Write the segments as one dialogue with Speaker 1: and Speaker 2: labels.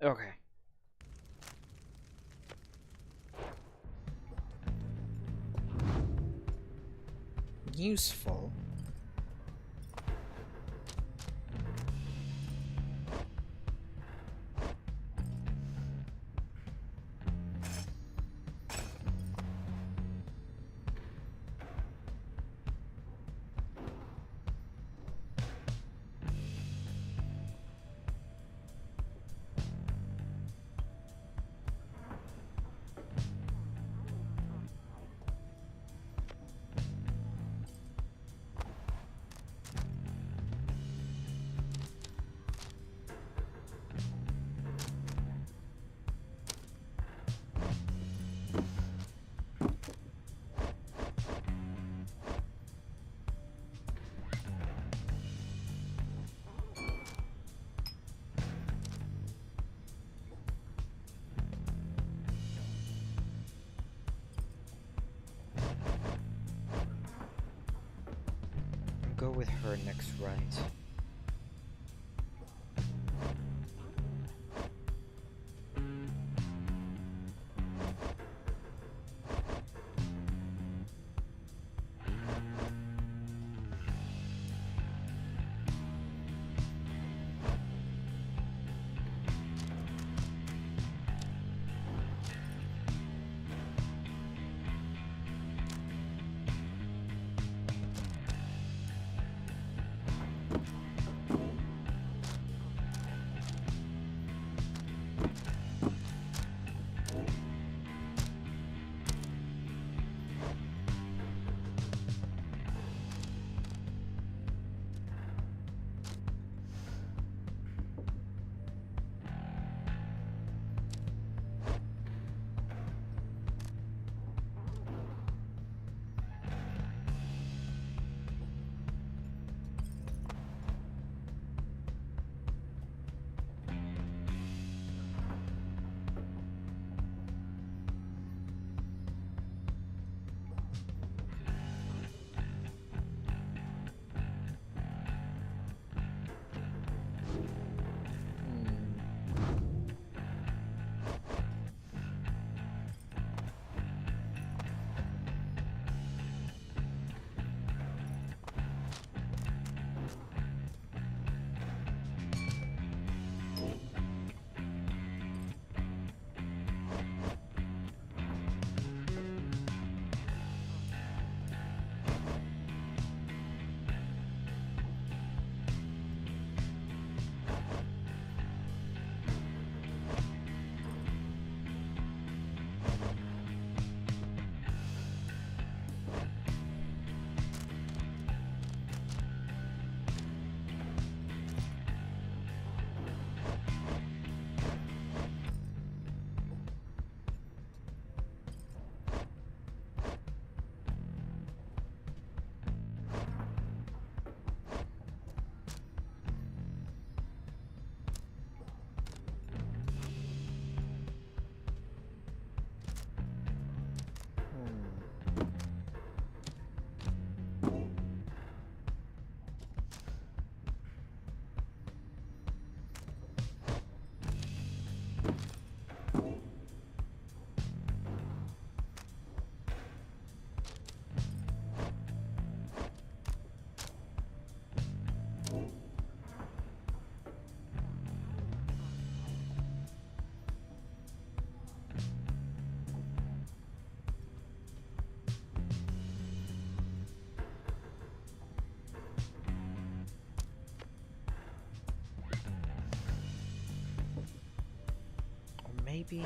Speaker 1: Okay. Useful. Go with her next right. Or maybe...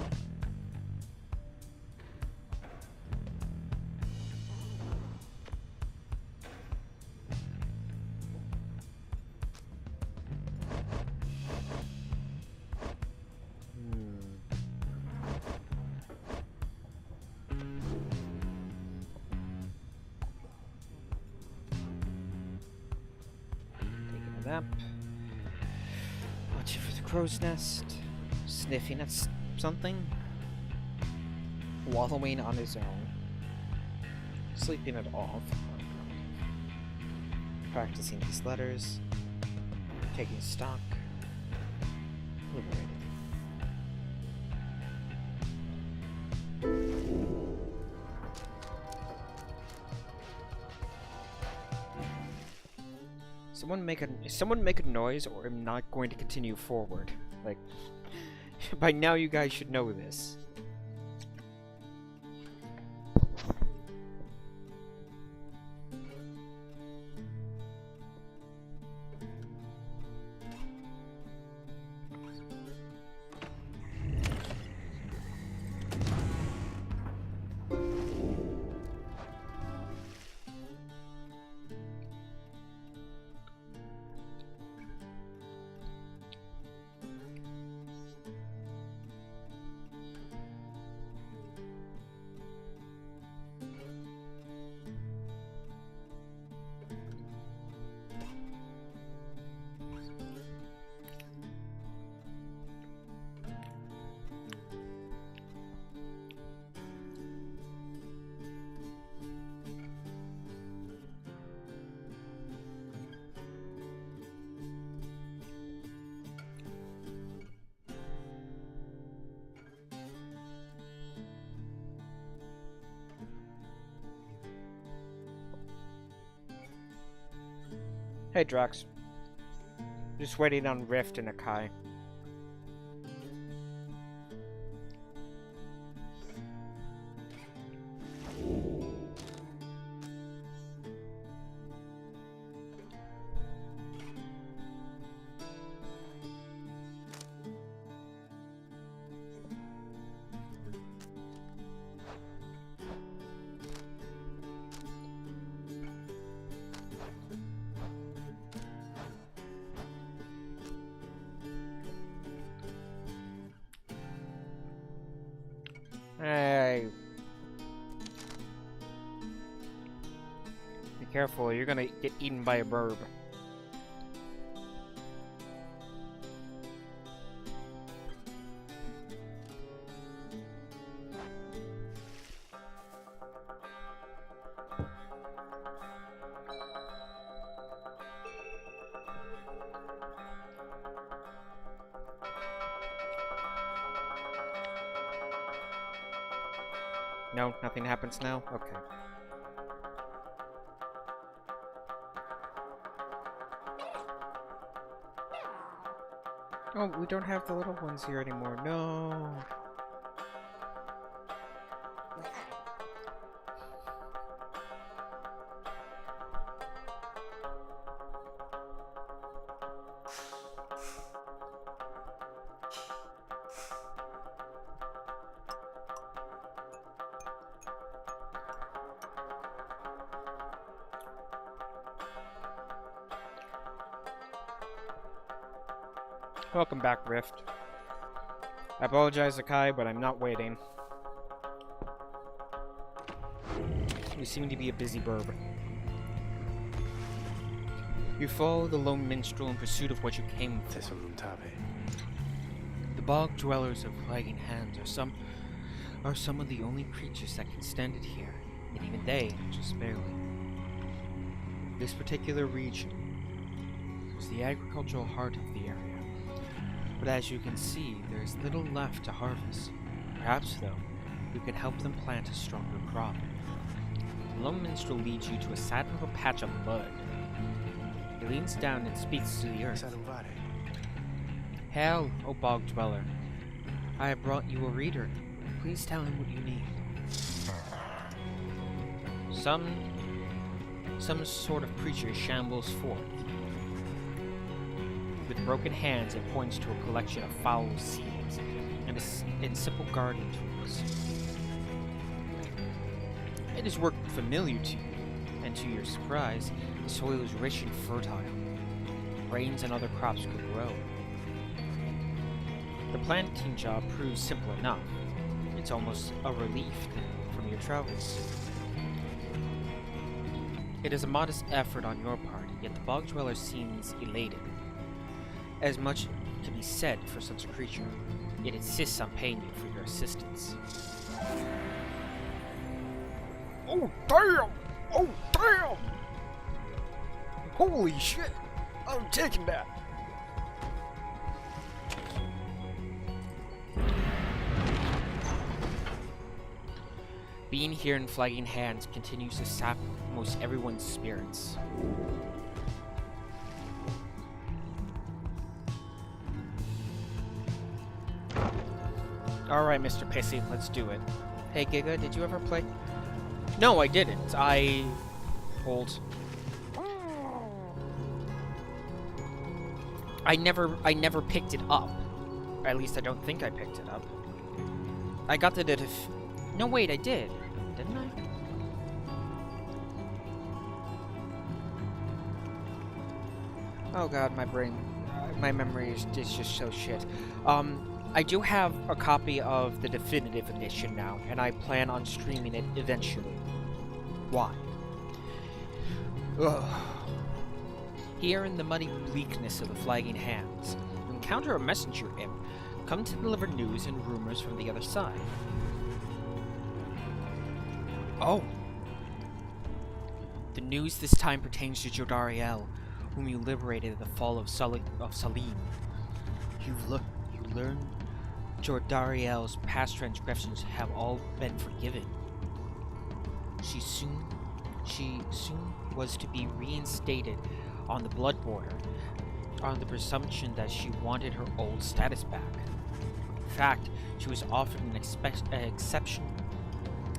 Speaker 1: Taking a map. Watching for the crow's nest. Sniffing at something. Wallowing on his own. Sleeping it off. Practicing these letters. Taking stock. Liberated. Someone make a noise, or I'm not going to continue forward. Like, by now you guys should know this. Hey Drax. Just waiting on Rift and Akai. Hey. Be careful, you're gonna get eaten by a burb. No, nothing happens now? Okay. Oh, we don't have the little ones here anymore. No. Welcome back, Rift. I apologize, Akai, but I'm not waiting. You seem to be a busy burb. You follow the lone minstrel in pursuit of what you came for. The bog dwellers of Flagging Hands are some of the only creatures that can stand it here, and even they just barely. This particular region is the agricultural heart of the area. But as you can see, there is little left to harvest. Perhaps, though, you can help them plant a stronger crop. The lone minstrel leads you to a sad little patch of mud. He leans down and speaks to the earth. Hail, O bog dweller. I have brought you a reader. Please tell him what you need. Some sort of creature shambles forth. With broken hands, it points to a collection of foul seeds and simple gardening tools. It is work familiar to you, and to your surprise, the soil is rich and fertile. Grains and other crops could grow. The planting job proves simple enough. It's almost a relief from your travels. It is a modest effort on your part, yet the bog dweller seems elated. As much can be said for such a creature. It insists on paying you for your assistance. Oh damn! Oh damn! Holy shit! I'm taking that! Being here in Flagging Hands continues to sap most everyone's spirits. Alright, Mr. Pissy, let's do it. Hey, Giga, did you ever play? No, I didn't. Hold. I never picked it up. Or at least I don't think I picked it up. I got the No, wait, I did. Didn't I? Oh god, my brain... my memory is just so shit. I do have a copy of the definitive edition now, and I plan on streaming it eventually. Why? Ugh. Here in the muddy bleakness of the flagging hands, you encounter a messenger imp, come to deliver news and rumors from the other side. Oh! The news this time pertains to Jodariel, whom you liberated at the fall of Salim. You learn Jodariel's past transgressions have all been forgiven. She soon was to be reinstated on the blood border, on the presumption that she wanted her old status back. In fact, she was offered an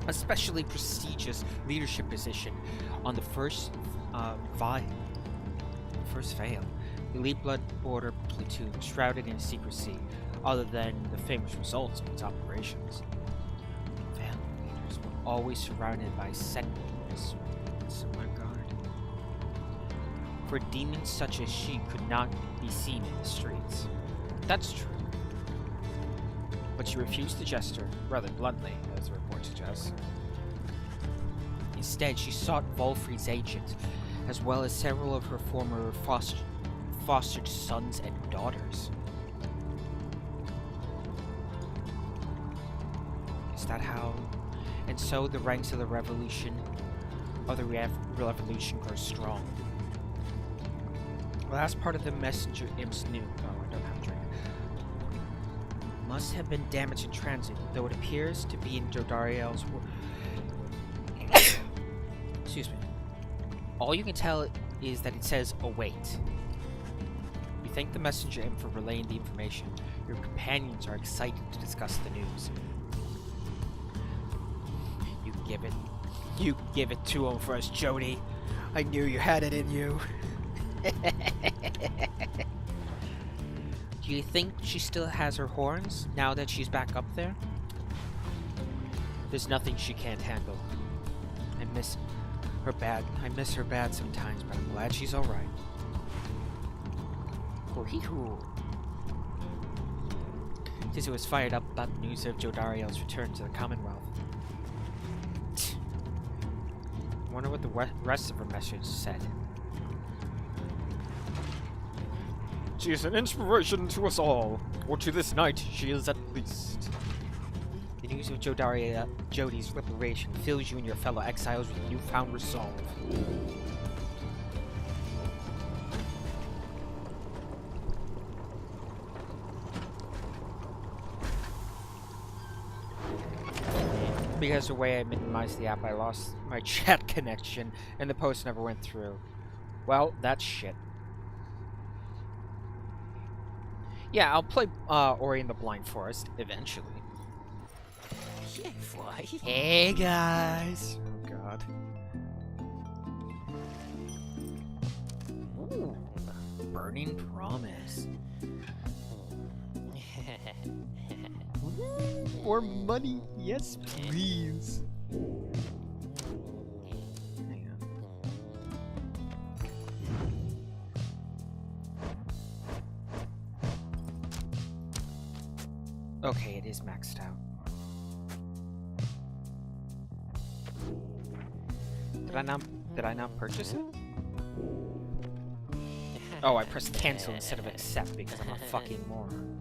Speaker 1: especially prestigious leadership position on the first Veil, the elite blood border platoon shrouded in secrecy, other than the famous results of its operations. Veil leaders were always surrounded by sentinels on my guard. For demons such as she could not be seen in the streets. That's true. But she refused to gesture, rather bluntly, as the report suggests. Instead, she sought Volfried's agent, as well as several of her former fostered sons and daughters. Is that how? And so the ranks of the revolution grow strong. The last part of the messenger imps knew. Oh, I don't have a drink. Must have been damaged in transit, though it appears to be in Jodariel's Excuse me. All you can tell is that it says await. You thank the messenger imp for relaying the information. Your companions are excited to discuss the news. You give it to him for us, Jody. I knew you had it in you. Do you think she still has her horns now that she's back up there? There's nothing she can't handle. I miss her bad sometimes, but I'm glad she's alright. Tizu was fired up about the news of Jodariel's return to the Commonwealth. I wonder what the rest of her message said. She is an inspiration to us all, or to this night she is at least. The news of Jody's liberation fills you and your fellow exiles with newfound resolve. Because of the way I minimized the app, I lost my chat connection, and the post never went through. Well, that's shit. Yeah, I'll play Ori and the Blind Forest eventually. Hey guys! Oh god. Ooh, Burning Promise. More money, yes please. Hang on. Okay, it is maxed out. Did I not purchase it? Oh, I pressed cancel instead of accept because I'm a fucking moron.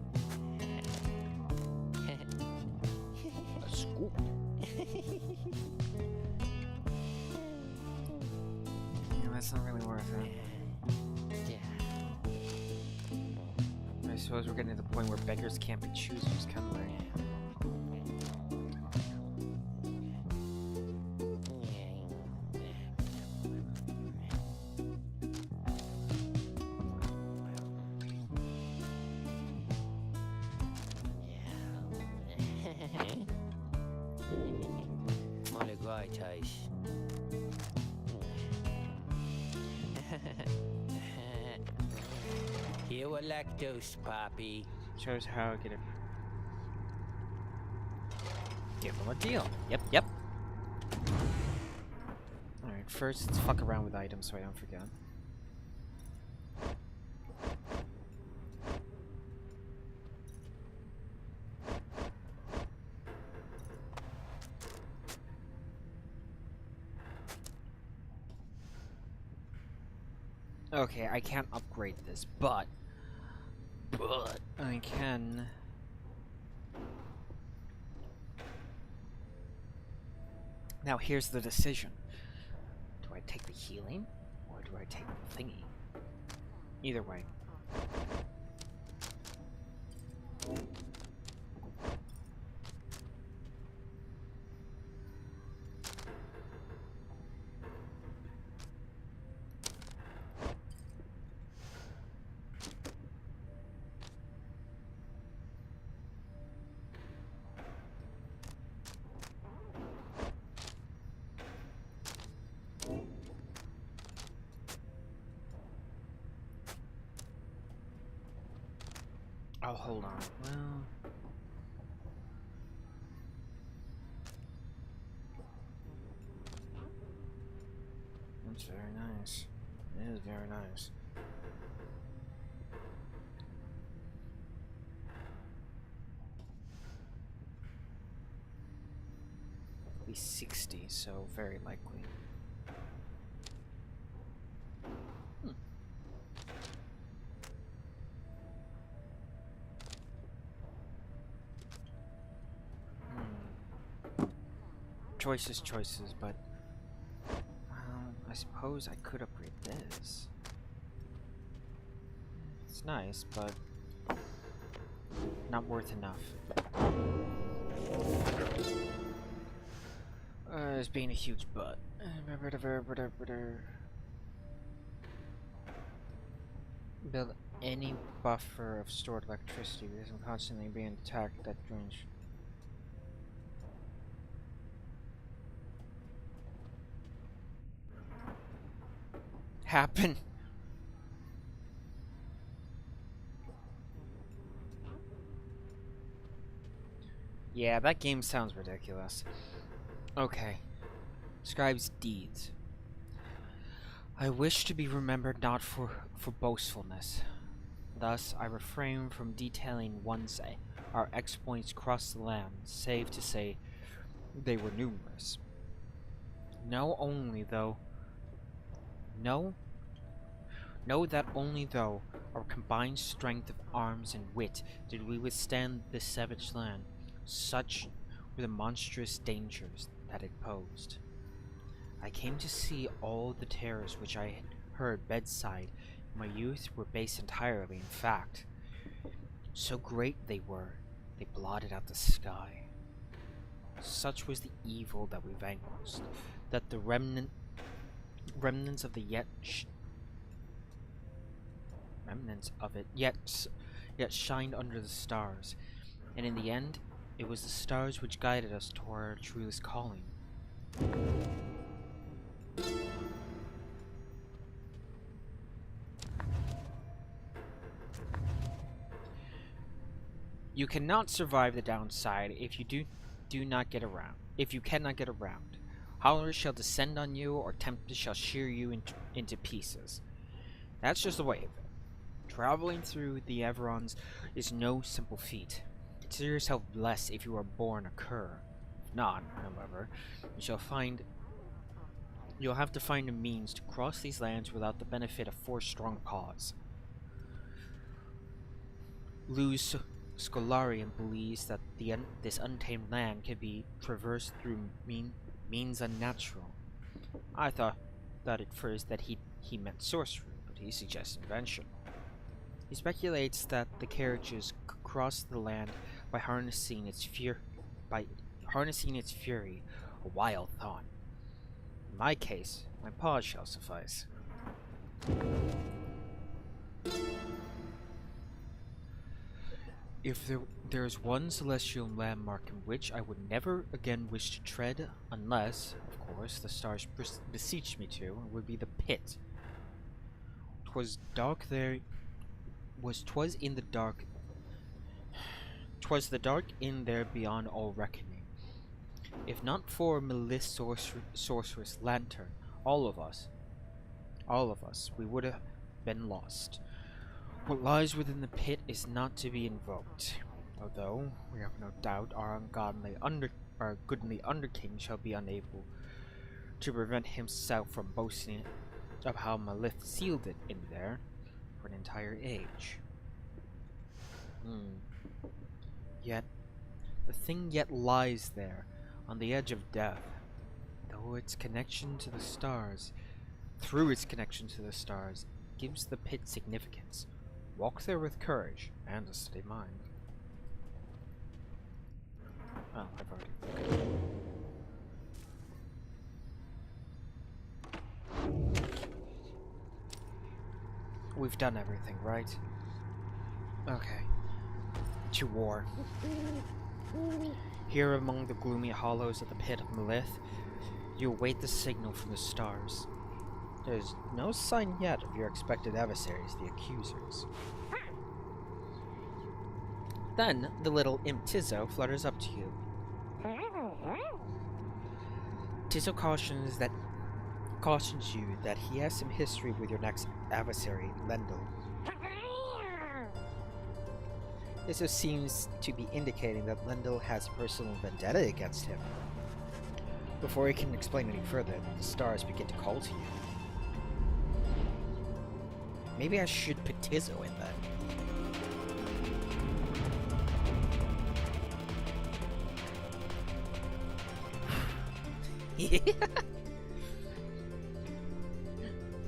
Speaker 1: A scoop. Yeah, that's not really worth it. I suppose we're getting to the point where beggars can't be choosers, can they?
Speaker 2: my taste. Here with lactose, Poppy.
Speaker 1: Shows how I get it. Give him a deal. Yep. Alright, first let's fuck around with items so I don't forget. Okay, I can't upgrade this, but I can. Now here's the decision. Do I take the healing, or do I take the thingy? Either way. Oh, hold on. Well, that's very nice. It is very nice. At least 60, so very likely. Choices, but I suppose I could upgrade this. It's nice, but not worth enough. It's being a huge butt. Build any buffer of stored electricity because I'm constantly being attacked at range. Happen. Yeah, that game sounds ridiculous. Okay. Scribe's deeds. I wish to be remembered not for boastfulness. Thus, I refrain from detailing once our exploits crossed the land, save to say they were numerous. Know that only though our combined strength of arms and wit did we withstand this savage land, such were the monstrous dangers that it posed. I came to see all the terrors which I had heard bedside in my youth were based entirely in fact. So great they were, they blotted out the sky. Such was the evil that we vanquished, that the remnants of the yet shined under the stars, and in the end, it was the stars which guided us toward our truest calling. You cannot survive the downside if you cannot get around. Howlers shall descend on you, or Tempest shall shear you into pieces. That's just the way of it. Traveling through the Everons is no simple feat. Consider yourself blessed if you are born a cur. If not, however, you'll have to find a means to cross these lands without the benefit of 4 strong paws. Luz Scholarium believes that this untamed land can be traversed through means unnatural. I thought at first that he meant sorcery, but he suggests invention. He speculates that the carriages cross the land by harnessing its fury. A wild thought. In my case, my paws shall suffice. If there is one celestial landmark in which I would never again wish to tread, unless, of course, the stars beseech me to, it would be the pit. 'Twas dark there. 'Twas in the dark. 'Twas the dark in there beyond all reckoning. If not for Melith's sorceress lantern, all of us, we would have been lost. What lies within the pit is not to be invoked, although we have no doubt our goodly underking shall be unable to prevent himself from boasting of how Melith sealed it in there for an entire age. Yet, the thing yet lies there, on the edge of death, through its connection to the stars, gives the pit significance. Walk there with courage and a steady mind. Oh, I've already. We've done everything, right? Okay. To war. Here among the gloomy hollows of the pit of Melith, you await the signal from the stars. There's no sign yet of your expected adversaries, the accusers. Then the little imp Tizzo flutters up to you. Tizzo cautions you that he has some history with your next adversary, Lendl. Tizzo seems to be indicating that Lendl has a personal vendetta against him. Before he can explain any further, the stars begin to call to you. Maybe I should put Tizzo in then.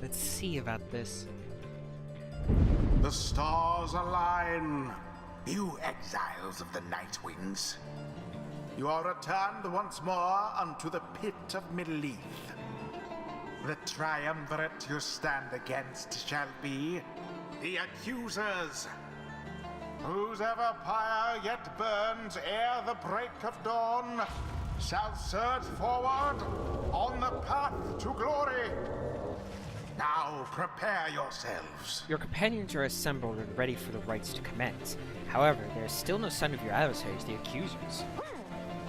Speaker 1: Let's see about this.
Speaker 3: The stars align, you exiles of the Night Wings. You are returned once more unto the pit of Melith. The triumvirate you stand against shall be the accusers, whose ever pyre yet burns ere the break of dawn, shall surge forward on the path to glory. Now prepare yourselves.
Speaker 1: Your companions are assembled and ready for the rites to commence. However, there is still no sign of your adversaries, the accusers.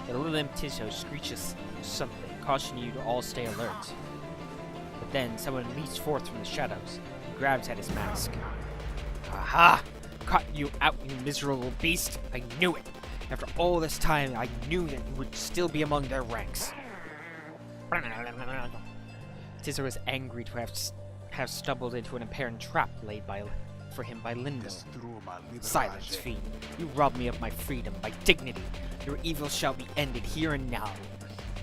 Speaker 1: The little imp Tizzo screeches something, cautioning you to all stay alert. But then someone leaps forth from the shadows and grabs at his mask. Aha! Caught you out, you miserable beast! I knew it! After all this time, I knew that you would still be among their ranks. Tizzo is angry to have stumbled into an apparent trap laid for him by Lendl. Silence, fiend. You robbed me of my freedom, my dignity. Your evil shall be ended here and now.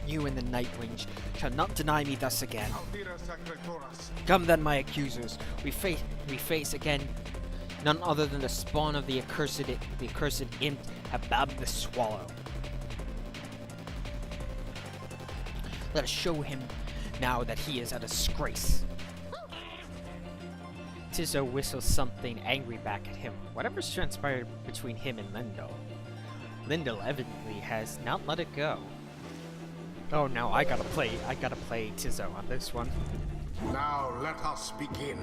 Speaker 1: You and the Nightwing shall not deny me thus again. Come then, my accusers. We face again none other than the spawn of the accursed imp, Habab the Swallow. Let us show him now that he is a disgrace. Tizzo whistles something angry back at him. Whatever's transpired between him and Lendl. Lendl evidently has not let it go. Oh no, I gotta play Tizzo on this one.
Speaker 3: Now let us begin.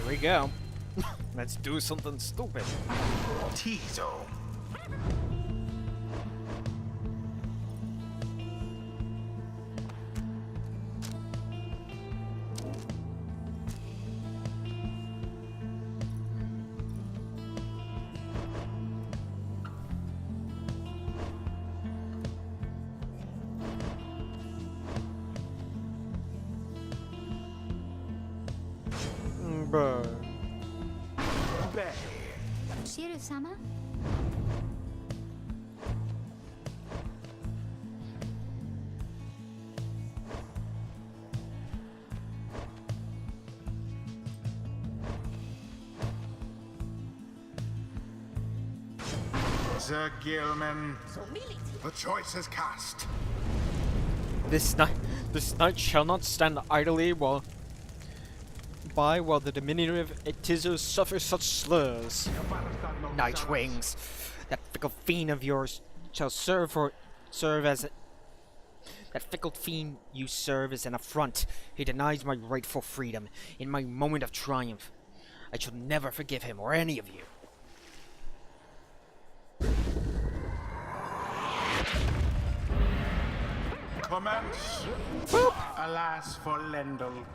Speaker 1: Here we go. Let's do something stupid.
Speaker 3: Tizzo.
Speaker 1: Burn.
Speaker 3: Bay.
Speaker 4: Shiru-sama?
Speaker 3: Sir Gilman, the choice is cast.
Speaker 1: This knight shall not stand idly while the diminutive Itizo suffers such slurs. Nightwings, that fickle fiend of yours shall serve as that fickle fiend you serve as an affront. He denies my rightful freedom in my moment of triumph. I shall never forgive him or any of you.
Speaker 3: Commence. Alas for Lendl.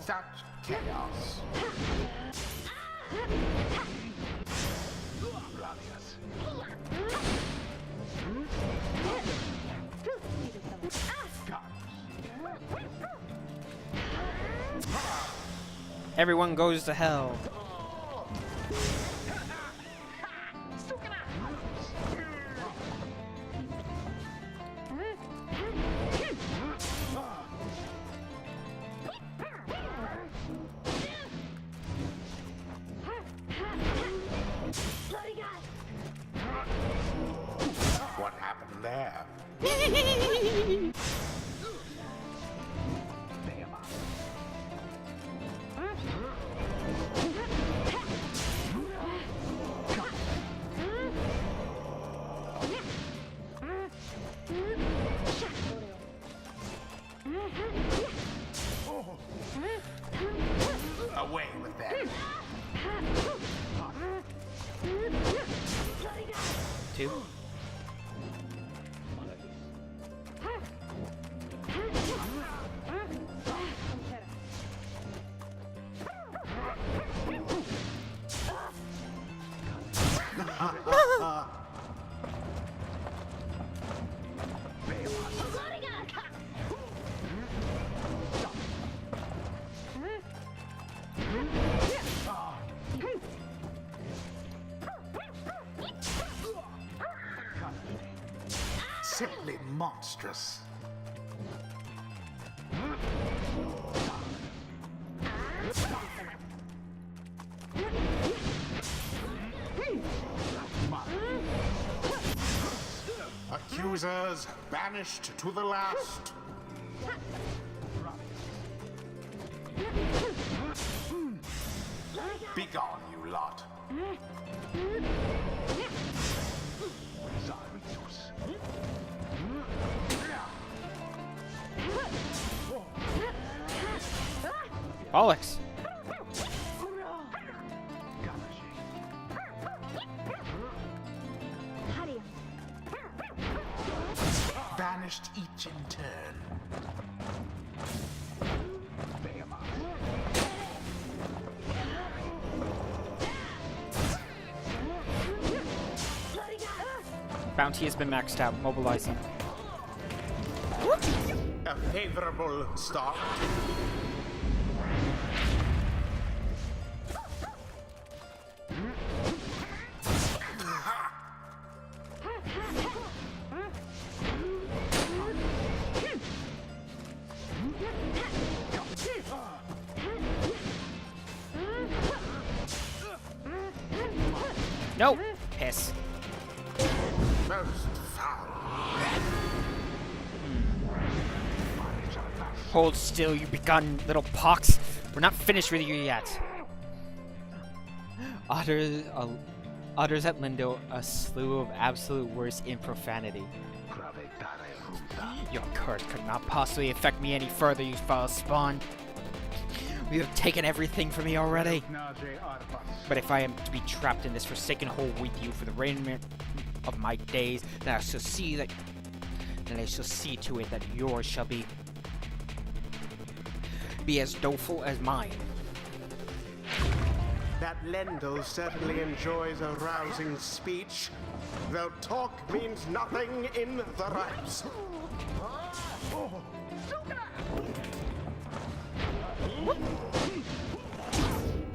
Speaker 3: Such chaos.
Speaker 1: Everyone goes to hell.
Speaker 3: What happened there? Away with them.
Speaker 1: 2.
Speaker 3: Simply monstrous. Accusers banished to the last. Begone, you lot.
Speaker 1: Bollocks.
Speaker 3: Banished each in turn.
Speaker 1: Bounty has been maxed out. Mobilizing.
Speaker 3: A favorable start.
Speaker 1: No! Piss.
Speaker 3: Most foul.
Speaker 1: Hold still, you begun little pox. We're not finished with you yet. Utters at Lindo a slew of absolute words in profanity. Your curse could not possibly affect me any further, you foul spawn. You have taken everything from me already. But if I am to be trapped in this forsaken hole with you for the remainder of my days, then I shall see to it that yours shall be as doleful as mine.
Speaker 3: That Lendl certainly enjoys a rousing speech, though talk means nothing in the rites.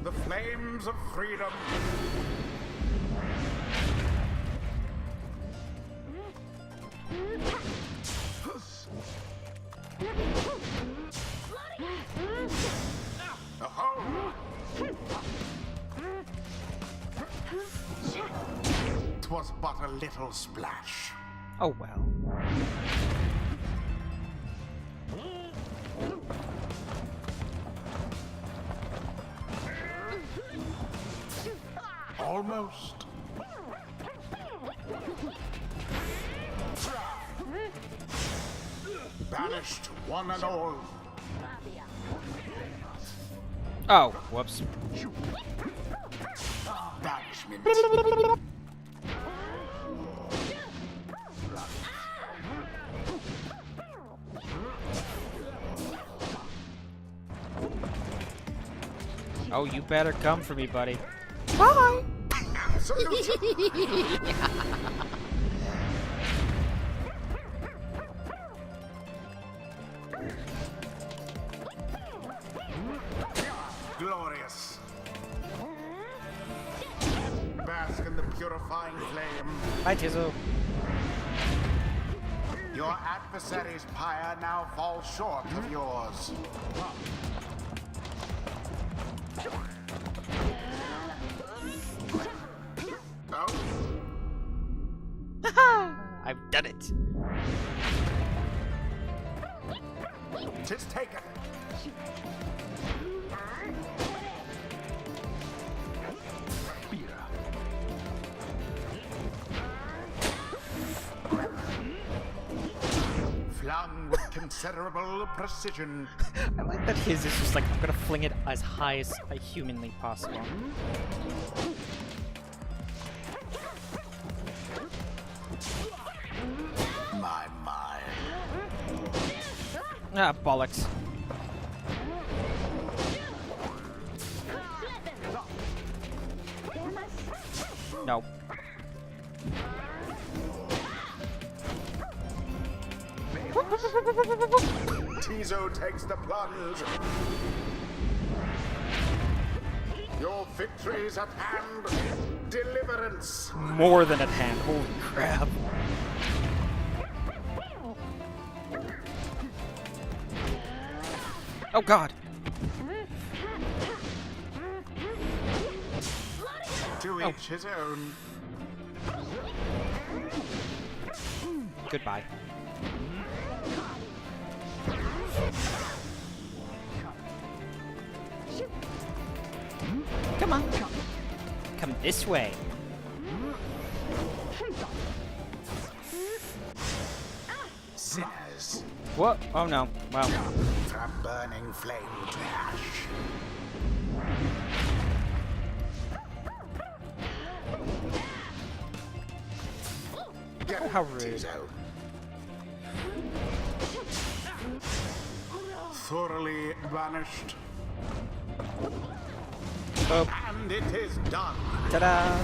Speaker 3: The flames of freedom. Oh! 'Twas but a little splash.
Speaker 1: Oh well.
Speaker 3: Almost. Banished one and all.
Speaker 1: Oh, whoops.
Speaker 3: Banishment.
Speaker 1: Oh, you better come for me, buddy.
Speaker 3: Bye. Absolute. Glorious. Bask in the purifying flame.
Speaker 1: Hi, Tizzle.
Speaker 3: Your adversary's pyre now falls short of yours. Oh?
Speaker 1: I've done it.
Speaker 3: 'Tis taken. Flung with considerable precision.
Speaker 1: I like that his is just like, I'm gonna fling it as high as humanly possible.
Speaker 3: My.
Speaker 1: Ah, bollocks. No.
Speaker 3: Tizo takes the plunge. Your victory's at hand. Deliverance.
Speaker 1: More than at hand. Holy crap. Oh god.
Speaker 3: To each his own.
Speaker 1: Goodbye. Come on. Come this way.
Speaker 3: Sinners.
Speaker 1: What? Oh no. Wow.
Speaker 3: From burning flame to ash. Get
Speaker 1: Oh, how rude.
Speaker 3: Tizo. Thoroughly banished.
Speaker 1: Oh.
Speaker 3: And it is done.
Speaker 1: Ta-da!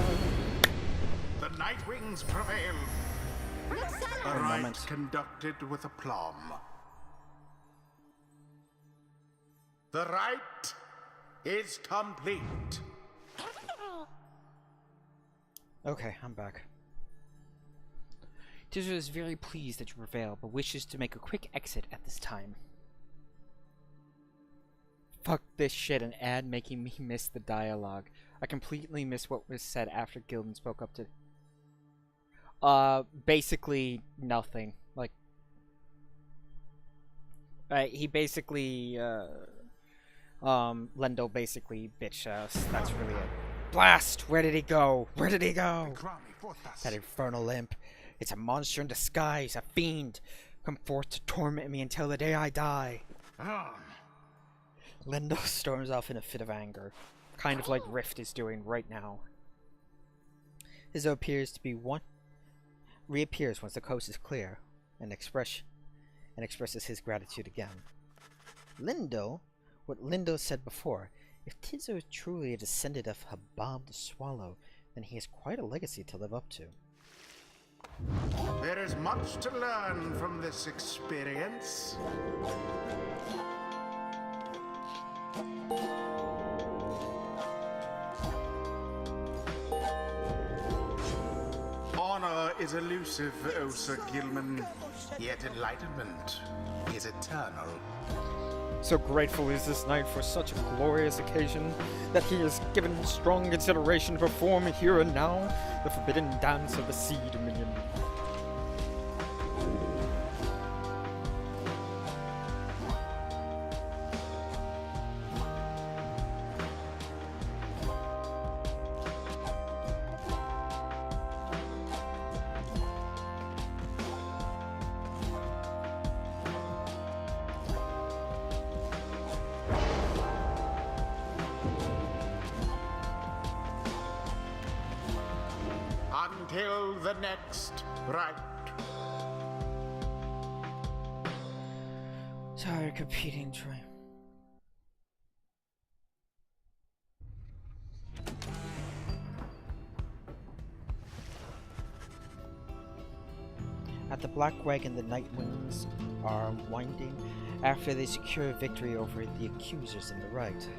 Speaker 3: The Nightwings prevail. A
Speaker 1: A
Speaker 3: rite
Speaker 1: moment.
Speaker 3: conducted with aplomb. The rite is complete.
Speaker 1: Okay, I'm back. Tizer is very pleased that you prevailed, but wishes to make a quick exit at this time. Fuck this shit, an ad making me miss the dialogue. I completely missed what was said after Gildan spoke up to... basically nothing. Like... he basically, Lendl basically bitched us. That's really it. Blast! Where did he go? Where did he go? That infernal imp. It's a monster in disguise, a fiend. Come forth to torment me until the day I die. Lendl storms off in a fit of anger, kind of like Rift is doing right now. His appears to be reappears once the coast is clear, and expresses his gratitude again. Lendl, what Lendl said before, If Tizo is truly a descendant of Habab the Swallow, then he has quite a legacy to live up to.
Speaker 3: There is much to learn from this experience. Honor is elusive, O Sir Gilman, yet enlightenment is eternal.
Speaker 1: So grateful is this knight for such a glorious occasion that he has given strong consideration to perform here and now the forbidden dance of the Sea Dominion.
Speaker 3: Until the next rite.
Speaker 1: Sorry, competing train. At the Black Wagon, the Nightwings are winding after they secure a victory over the accusers in the right.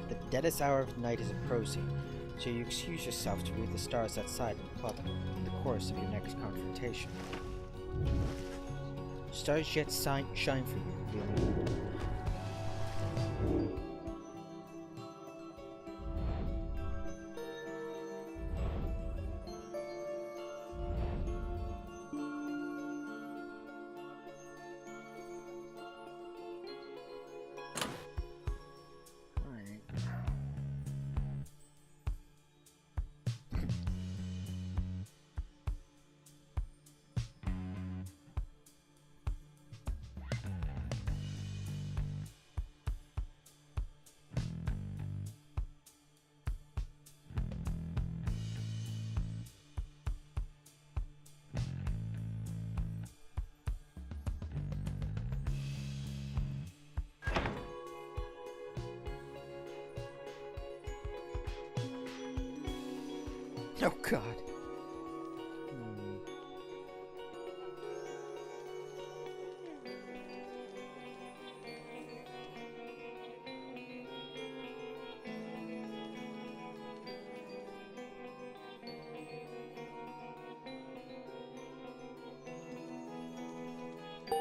Speaker 1: The deadest hour of the night is approaching, so you excuse yourself to read the stars outside and plot the course of your next confrontation. Stars yet shine for you, Leland. Oh God.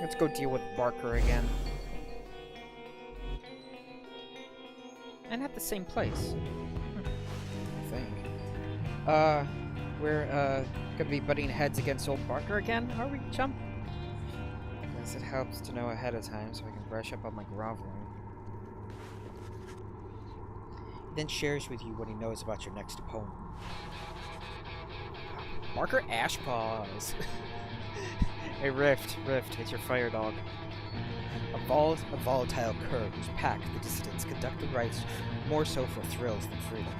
Speaker 1: Let's go deal with Barker again. And at the same place. I think. We're gonna be butting heads against old Barker again, are we, chump? Guess it helps to know ahead of time so I can brush up on my groveling. He then shares with you what he knows about your next opponent. Barker Ashpaws! Hey, Rift, it's your fire dog. A volatile cur whose pack, the dissidents, conduct the rites more so for thrills than freedom.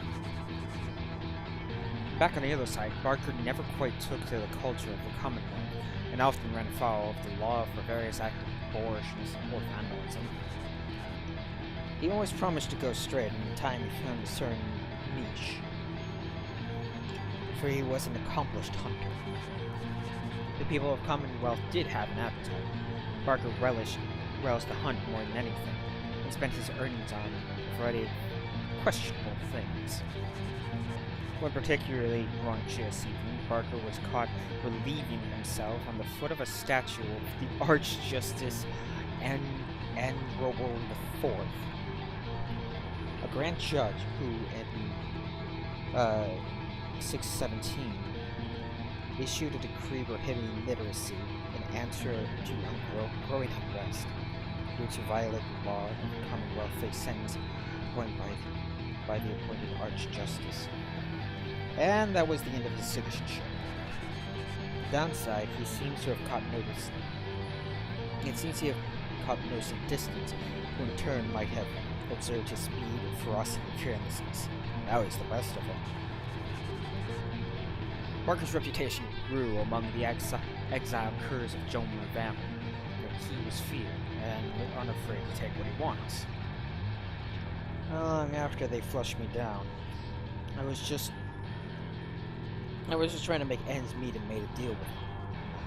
Speaker 1: Back on the other side, Barker never quite took to the culture of the Commonwealth, and often ran afoul of the law for various acts of boorishness or vandalism. He always promised to go straight, and in time he found a certain niche, for he was an accomplished hunter. The people of Commonwealth did have an appetite. Barker relished the hunt more than anything, and spent his earnings on a variety of questionable things. One particularly raunchious evening, Barker was caught relieving himself on the foot of a statue of the Archjustice Anroble IV, a grand judge who, in 617, issued a decree prohibiting literacy in answer to growing unrest. Due to violate the law, the Commonwealth faced sentence appointed by the appointed Archjustice. And that was the end of his citizenship. Downside, he seems to have caught notice. It seems to have caught notice in distance, who in turn might have observed his speed, ferocity, and fearlessness. Now he's the best of them. Barker's reputation grew among the exiled curs of Jomer Valley, where he was feared. and unafraid to take what he wants. Long after they flushed me down, I was just trying to make ends meet and made a deal with him.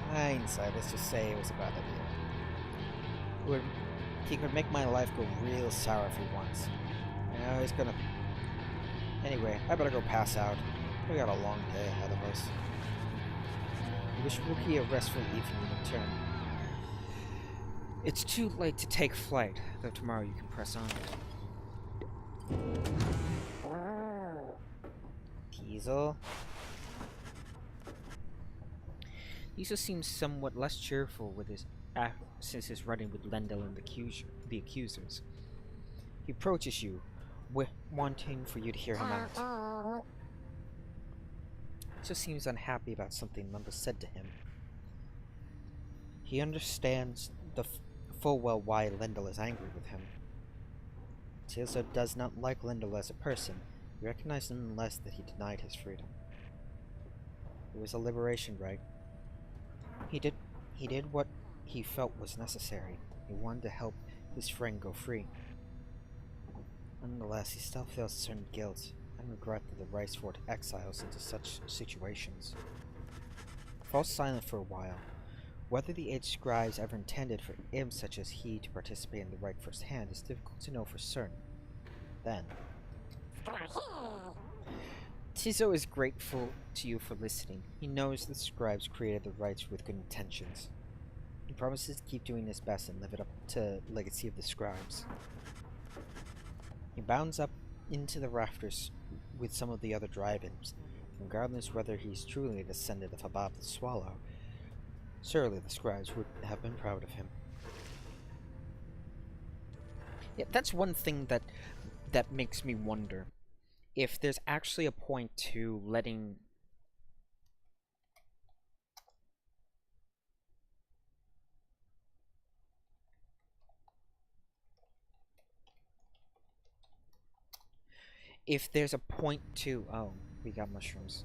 Speaker 1: In hindsight, let's just say it was a bad idea. He could make my life go real sour if he wants. He's gonna... Anyway, I better go pass out. We got a long day ahead of us. I wish Wookie a restful evening in return. It's too late to take flight, though tomorrow you can press on. Teasel? Teasel seems somewhat less cheerful with his since his running with Lendl and the accusers. He approaches you, wanting for you to hear him out. He just seems unhappy about something Lendl said to him. He understands full well why Lendl is angry with him. Teasel does not like Lendl as a person. He recognized nonetheless that he denied his freedom. It was a liberation right. He did what he felt was necessary. He wanted to help his friend go free. Nonetheless, he still feels a certain guilt and regret that the rights for exiles into such situations. Falls silent for a while. Whether the 8 scribes ever intended for imps such as he to participate in the rite firsthand is difficult to know for certain. Then, Tizo is grateful to you for listening. He knows the scribes created the rites with good intentions. He promises to keep doing his best and live it up to legacy of the scribes. He bounds up into the rafters with some of the other drive-ins. Regardless whether he's truly a descendant of Habab the Swallow, surely the scribes would have been proud of him. Yeah, that's one thing that makes me wonder if there's actually a point to letting oh, we got mushrooms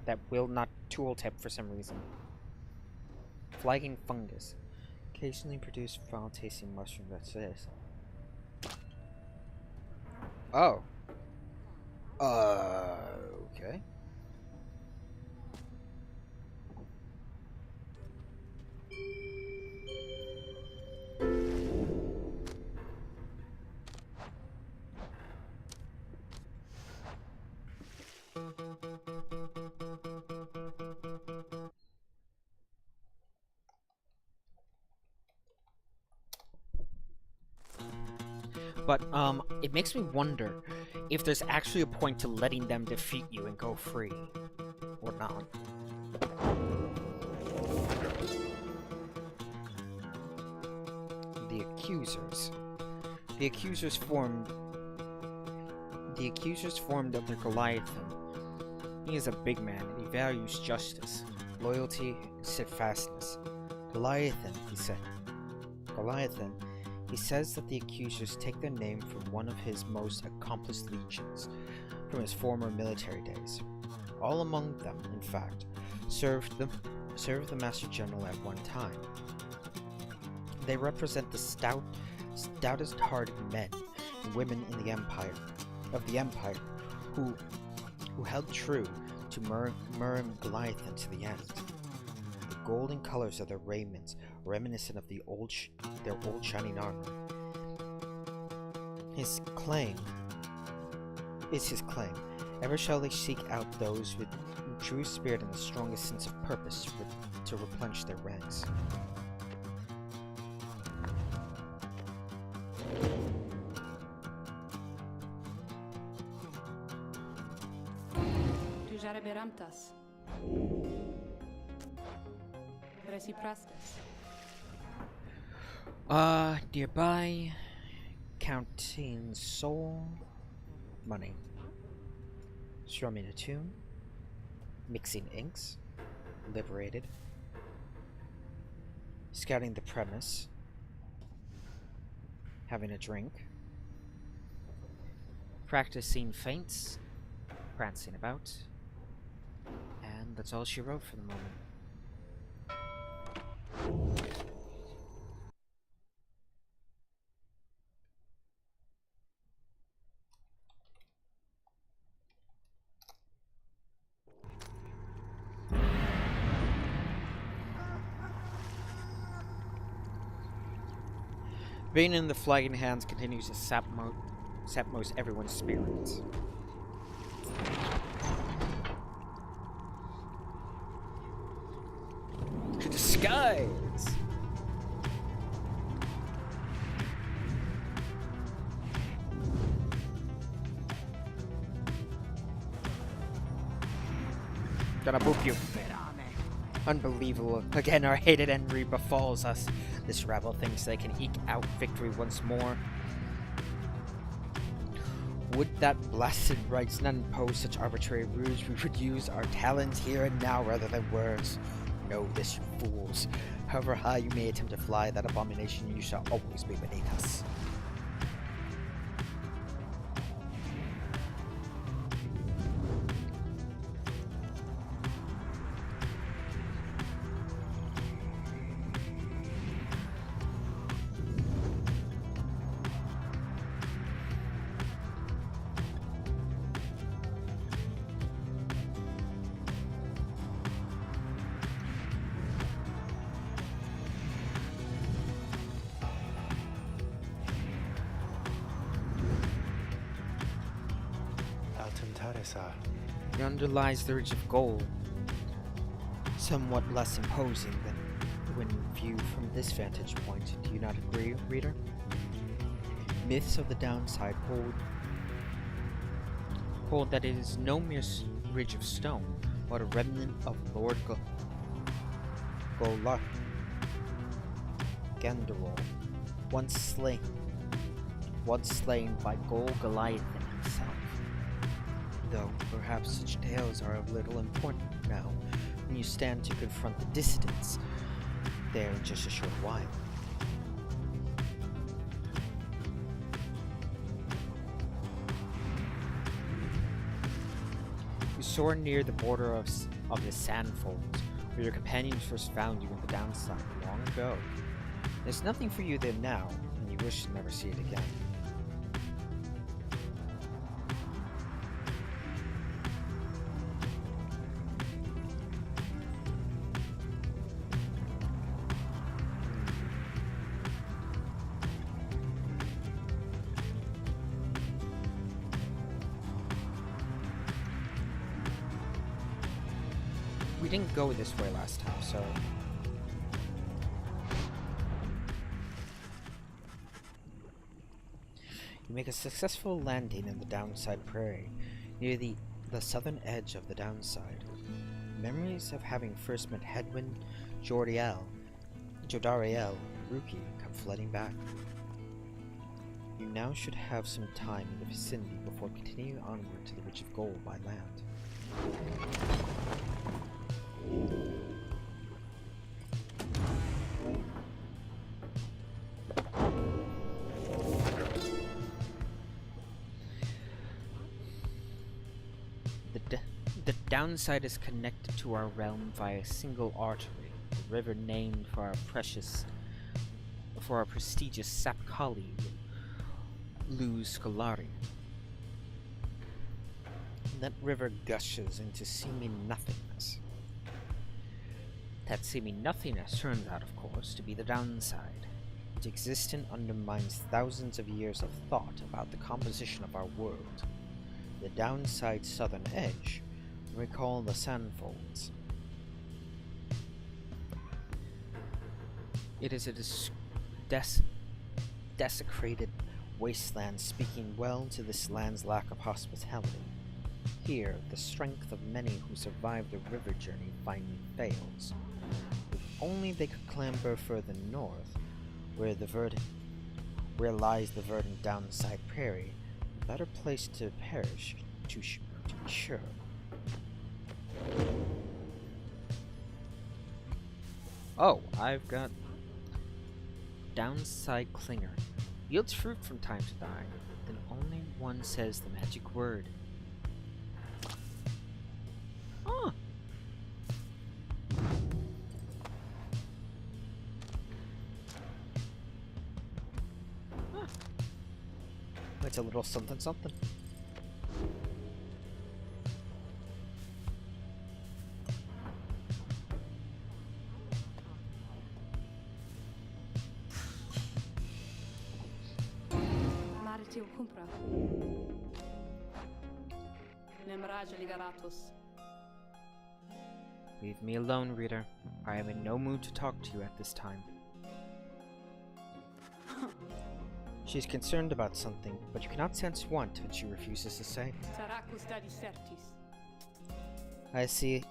Speaker 1: that will not tooltip for some reason. Flagging fungus occasionally produce foul tasting mushroom. That's this. Oh. Okay. But, it makes me wonder if there's actually a point to letting them defeat you and go free. Or not. The accusers. The accusers formed of the Goliathan. He is a big man, and he values justice, loyalty, and steadfastness. Goliathan, he said. Goliathan. He says that the accusers take their name from one of his most accomplished legions, from his former military days. All among them, in fact, served the Master General at one time. They represent the stoutest-hearted men and women in the Empire, who held true to Murim Goliathan to the end. The golden colors of their raiments reminiscent of their old shining armor. His claim. Ever shall they seek out those with true spirit and the strongest sense of purpose to replenish their ranks.
Speaker 5: Tu jaraberamtas. Reciprastas.
Speaker 1: Nearby, counting soul, money, strumming a tune, mixing inks, liberated, scouting the premise, having a drink, practicing feints, prancing about, and that's all she wrote for the moment. Being in the flagging hands continues to sap most everyone's spirits. Disguise! Gonna boop you. Unbelievable. Again, our hated enemy befalls us. This rabble thinks they can eke out victory once more. Would that blasted rights not impose such arbitrary rules, we would use our talents here and now rather than words. Know this, you fools. However high you may attempt to fly, that abomination you shall always be beneath us. Yonder lies the ridge of gold, somewhat less imposing than when viewed from this vantage point. Do you not agree, reader? Myths of the downside hold that it is no mere ridge of stone, but a remnant of Lord Ganderol, once slain by Goliath himself. Though perhaps such tales are of little importance now, when you stand to confront the dissidents there in just a short while. You soar near the border of the sandfolds, where your companions first found you in the downside long ago. There's nothing for you there now, and you wish to never see it again. We didn't go this way last time, so... You make a successful landing in the downside prairie, near the southern edge of the downside. Memories of having first met Hedwyn, Jodariel, and Ruki come flooding back. You now should have some time in the vicinity before continuing onward to the Ridge of Gold by land. The downside is connected to our realm via a single artery, the river named for our prestigious sap colleague, Luz Scolari. That river gushes into seeming nothingness. That seeming nothingness turns out, of course, to be the downside. Its existence undermines thousands of years of thought about the composition of our world. The downside southern edge recall the sandfolds. It is a desecrated wasteland, speaking well to this land's lack of hospitality. Here, the strength of many who survived the river journey finally fails. If only they could clamber further north, where lies the verdant downside prairie, a better place to perish, to be sure. Oh, I've got downside clinger. Yields fruit from time to time, then only one says the magic word. Huh. Huh. It's a little something something.
Speaker 5: Tio Kumpra. Nemraja Ligaratus.
Speaker 1: Leave me alone, reader. I am in no mood to talk to you at this time. She's concerned about something, but you cannot sense want, and she refuses to say.
Speaker 5: Taracus da dissertis.
Speaker 1: I see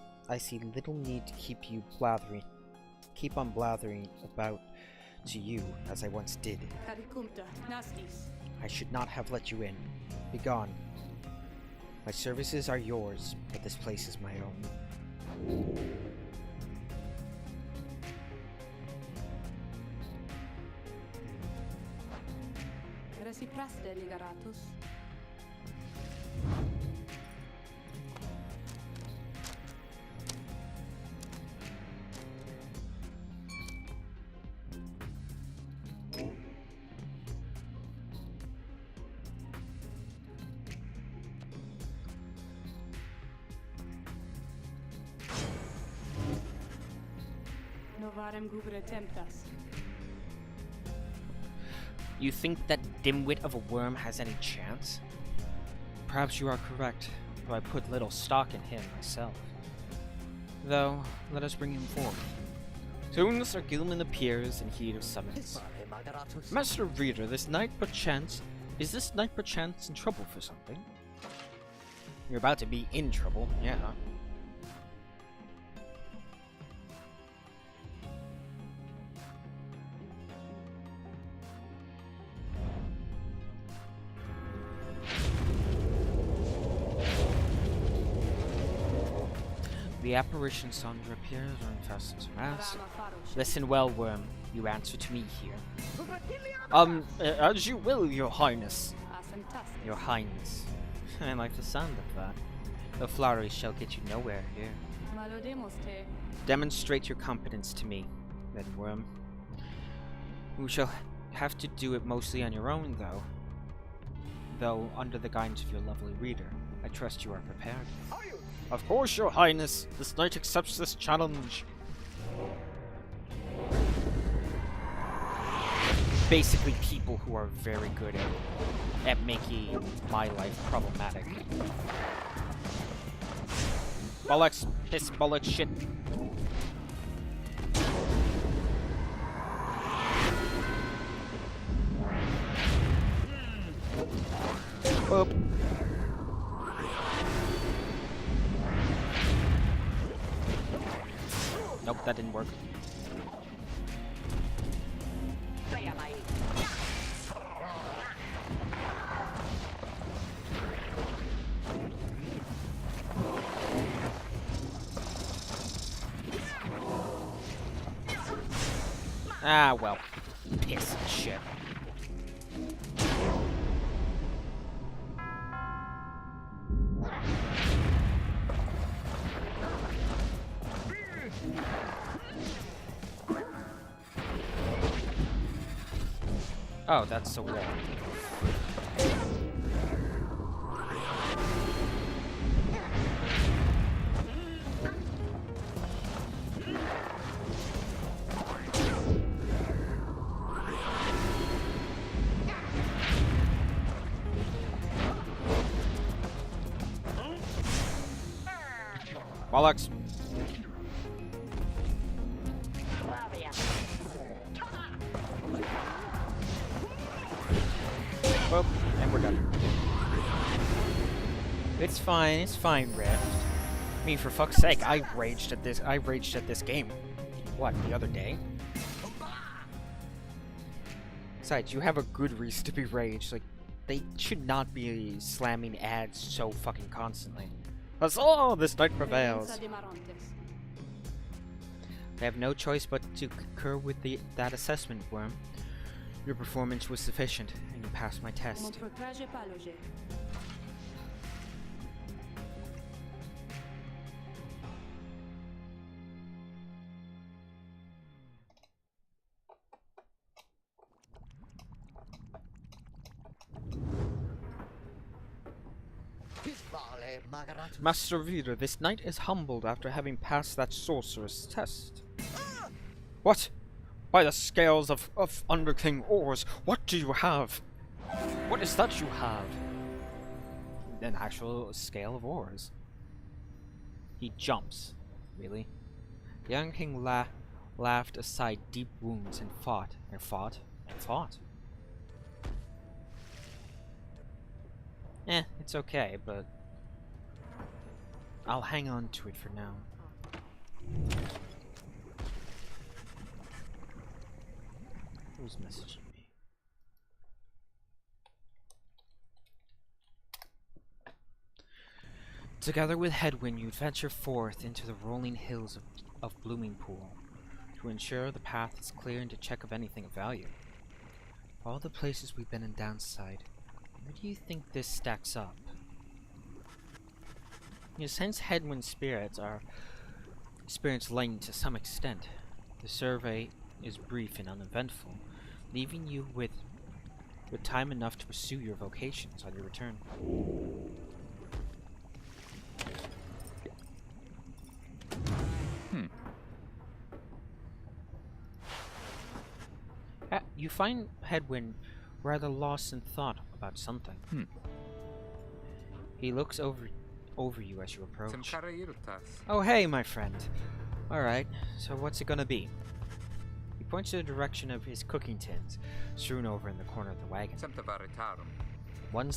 Speaker 1: little need to keep on blathering about to you as I once did.
Speaker 5: Caricumta, nastis.
Speaker 1: I should not have let you in. Begone. My services are yours, but this place is my own.
Speaker 5: Recipraste Ligaratus. Novarem gubre temptas.
Speaker 1: You think that dimwit of a worm has any chance? Perhaps you are correct, though I put little stock in him myself. Though, let us bring him forth. Soon Sir Gilman appears in heat of summons. Master Reader, is this knight perchance in trouble for something? You're about to be in trouble, yeah. The apparition Sandra appears or infests mass. Listen well, worm. You answer to me here. As you will, your highness. Your highness. I like the sound of that. The flowers shall get you nowhere here. Demonstrate your competence to me, then, worm. You shall have to do it mostly on your own, though. Though, under the guidance of your lovely reader, I trust you are prepared. Of course, your highness. This knight accepts this challenge. Basically, people who are very good at making my life problematic. Bollocks, piss, bollocks, shit. Oop. Nope, that didn't work. Ah, well. Piss and shit. Oh, that's the wall. Bollocks. Well, and we're done. It's fine, Rift. I mean, for fuck's sake, I raged at this game. What, the other day? Besides, you have a good reason to be raged. Like, they should not be slamming ads so fucking constantly. But oh, this knight prevails. I have no choice but to concur with that assessment, Worm. Your performance was sufficient, and you passed my test. Master Reader, this knight is humbled after having passed that sorcerer's test. What? By the scales of Underking Ores, what do you have? What is that you have? An actual scale of ores. He jumps. Really? The young king laughed aside deep wounds and fought, and fought, and fought. It's okay, but I'll hang on to it for now. Who's messaging me? Together with Headwind, you venture forth into the rolling hills of Blooming Pool to ensure the path is clear and to check of anything of value. All the places we've been in Downside, where do you think this stacks up? You sense Headwind spirits are lightened to some extent. The survey is brief and uneventful, leaving you with time enough to pursue your vocations on your return. You find Headwind rather lost in thought about something. He looks over you as you approach. Oh hey, my friend. Alright, so what's it gonna be? He points to the direction of his cooking tins, strewn over in the corner of the wagon. One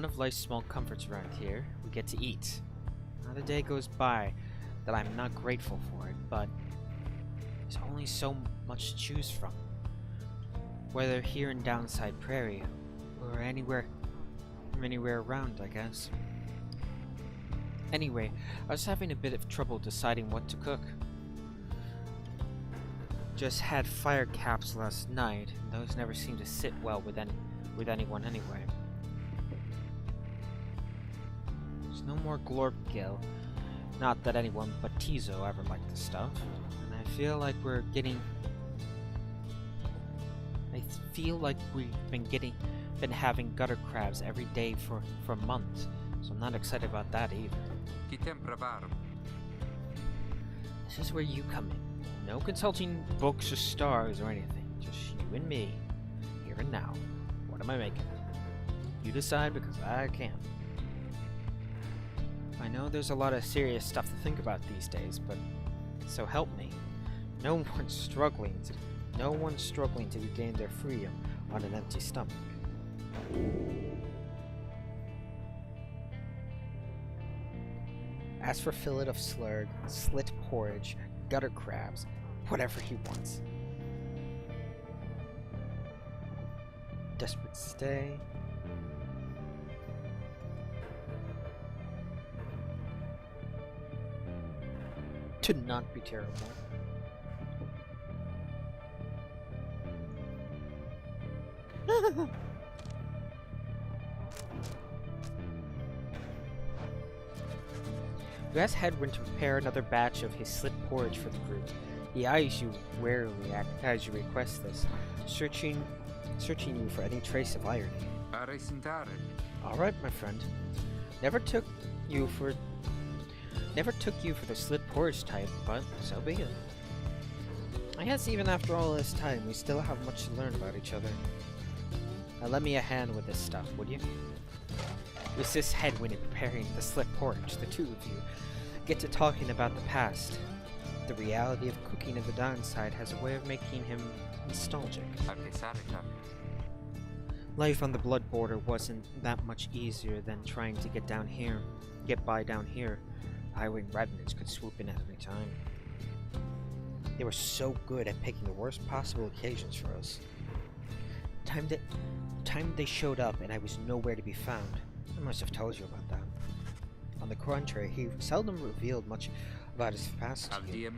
Speaker 1: of life's small comforts around here, we get to eat. Not a day goes by that I'm not grateful for it, but there's only so much to choose from. Whether here in Downside Prairie, or anywhere around, I guess. Anyway, I was having a bit of trouble deciding what to cook. Just had fire caps last night, and those never seem to sit well with anyone anyway. There's no more Glorpgill. Not that anyone but Tizo ever liked the stuff, and I feel like we've been having gutter crabs every day for months, so I'm not excited about that either. This is where you come in. No consulting books or stars or anything, just you and me, here and now. What am I making? You decide, because I can't. I know there's a lot of serious stuff to think about these days, but so help me. No one's struggling to regain their freedom on an empty stomach. As for fillet of slurg, slit porridge, gutter crabs, whatever he wants. Desperate stay. To not be terrible. You ask Headwind to prepare another batch of his slit porridge for the group. He eyes you warily as you request this, searching you for any trace of irony. Alright, my friend. Never took you for the slit porridge type, but so be it. I guess even after all this time, we still have much to learn about each other. Now lend me a hand with this stuff, would you? You assist Headwind in preparing the slit porridge. The two of you get to talking about the past. The reality of cooking in the Downside has a way of making him nostalgic. Life on the Blood Border wasn't that much easier than trying to get by down here. Highwing revenants could swoop in at any time. They were so good at picking the worst possible occasions for us. The time they showed up and I was nowhere to be found. I must have told you about that. On the contrary, he seldom revealed much about his past to you.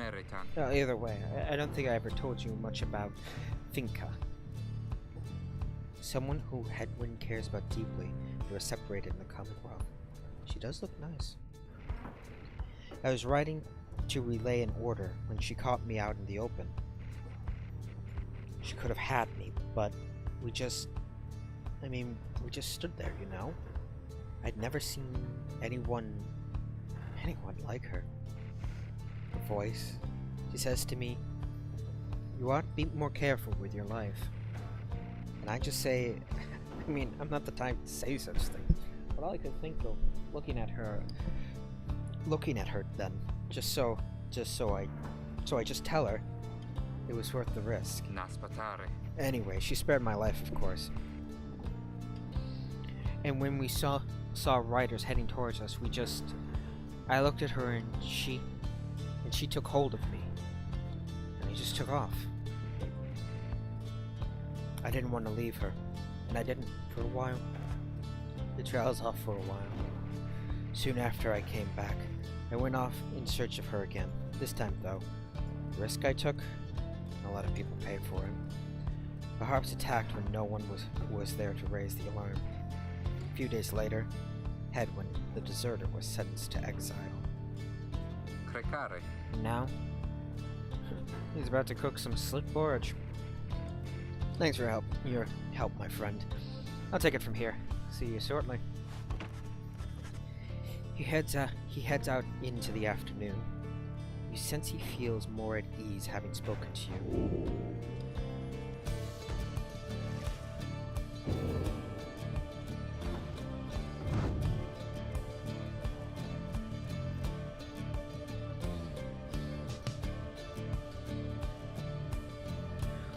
Speaker 1: Either way, I don't think I ever told you much about Finca. Someone who Headwind cares about deeply. They were separated in the Commonwealth. She does look nice. I was riding to relay an order when she caught me out in the open. She could have had me, but we just stood there, you know? I'd never seen anyone like her. Her voice, she says to me, "You ought to be more careful with your life." And And I just say, I mean, I'm not the type to say such things, but all I could think of, looking at her then, so I just tell her it was worth the risk.
Speaker 6: Naspatare.
Speaker 1: Anyway, she spared my life, of course. And when we saw riders heading towards us, I looked at her and she took hold of me. And they just took off. I didn't want to leave her, and I didn't for a while. The trail was off for a while. Soon after I came back, I went off in search of her again. This time, though, the risk I took, a lot of people paid for it. The harps attacked when no one was there to raise the alarm. A few days later, Hedwin, the deserter, was sentenced to exile.
Speaker 6: Crecare.
Speaker 1: Now, he's about to cook some slit porridge. Thanks for your help, my friend. I'll take it from here. See you shortly. He heads out into the afternoon. You sense he feels more at ease having spoken to you.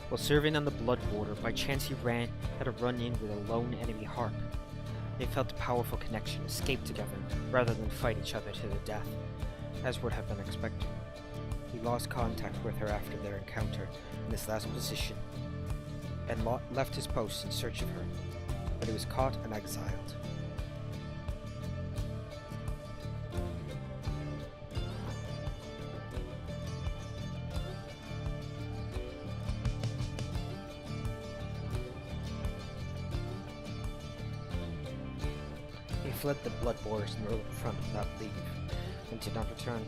Speaker 1: While serving on the Blood Border, by chance he had a run-in with a lone enemy harp. They felt a powerful connection, escaped together, rather than fight each other to the death, as would have been expected. He lost contact with her after their encounter in this last position, and left his post in search of her, but he was caught and exiled. Fled the Blood Borders and rode in front without leave, and did not return.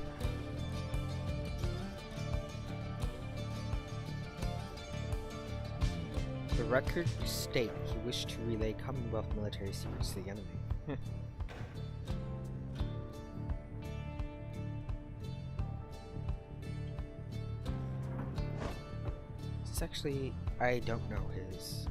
Speaker 1: The record state he wished to relay Commonwealth military secrets to the enemy. It's actually, I don't know his.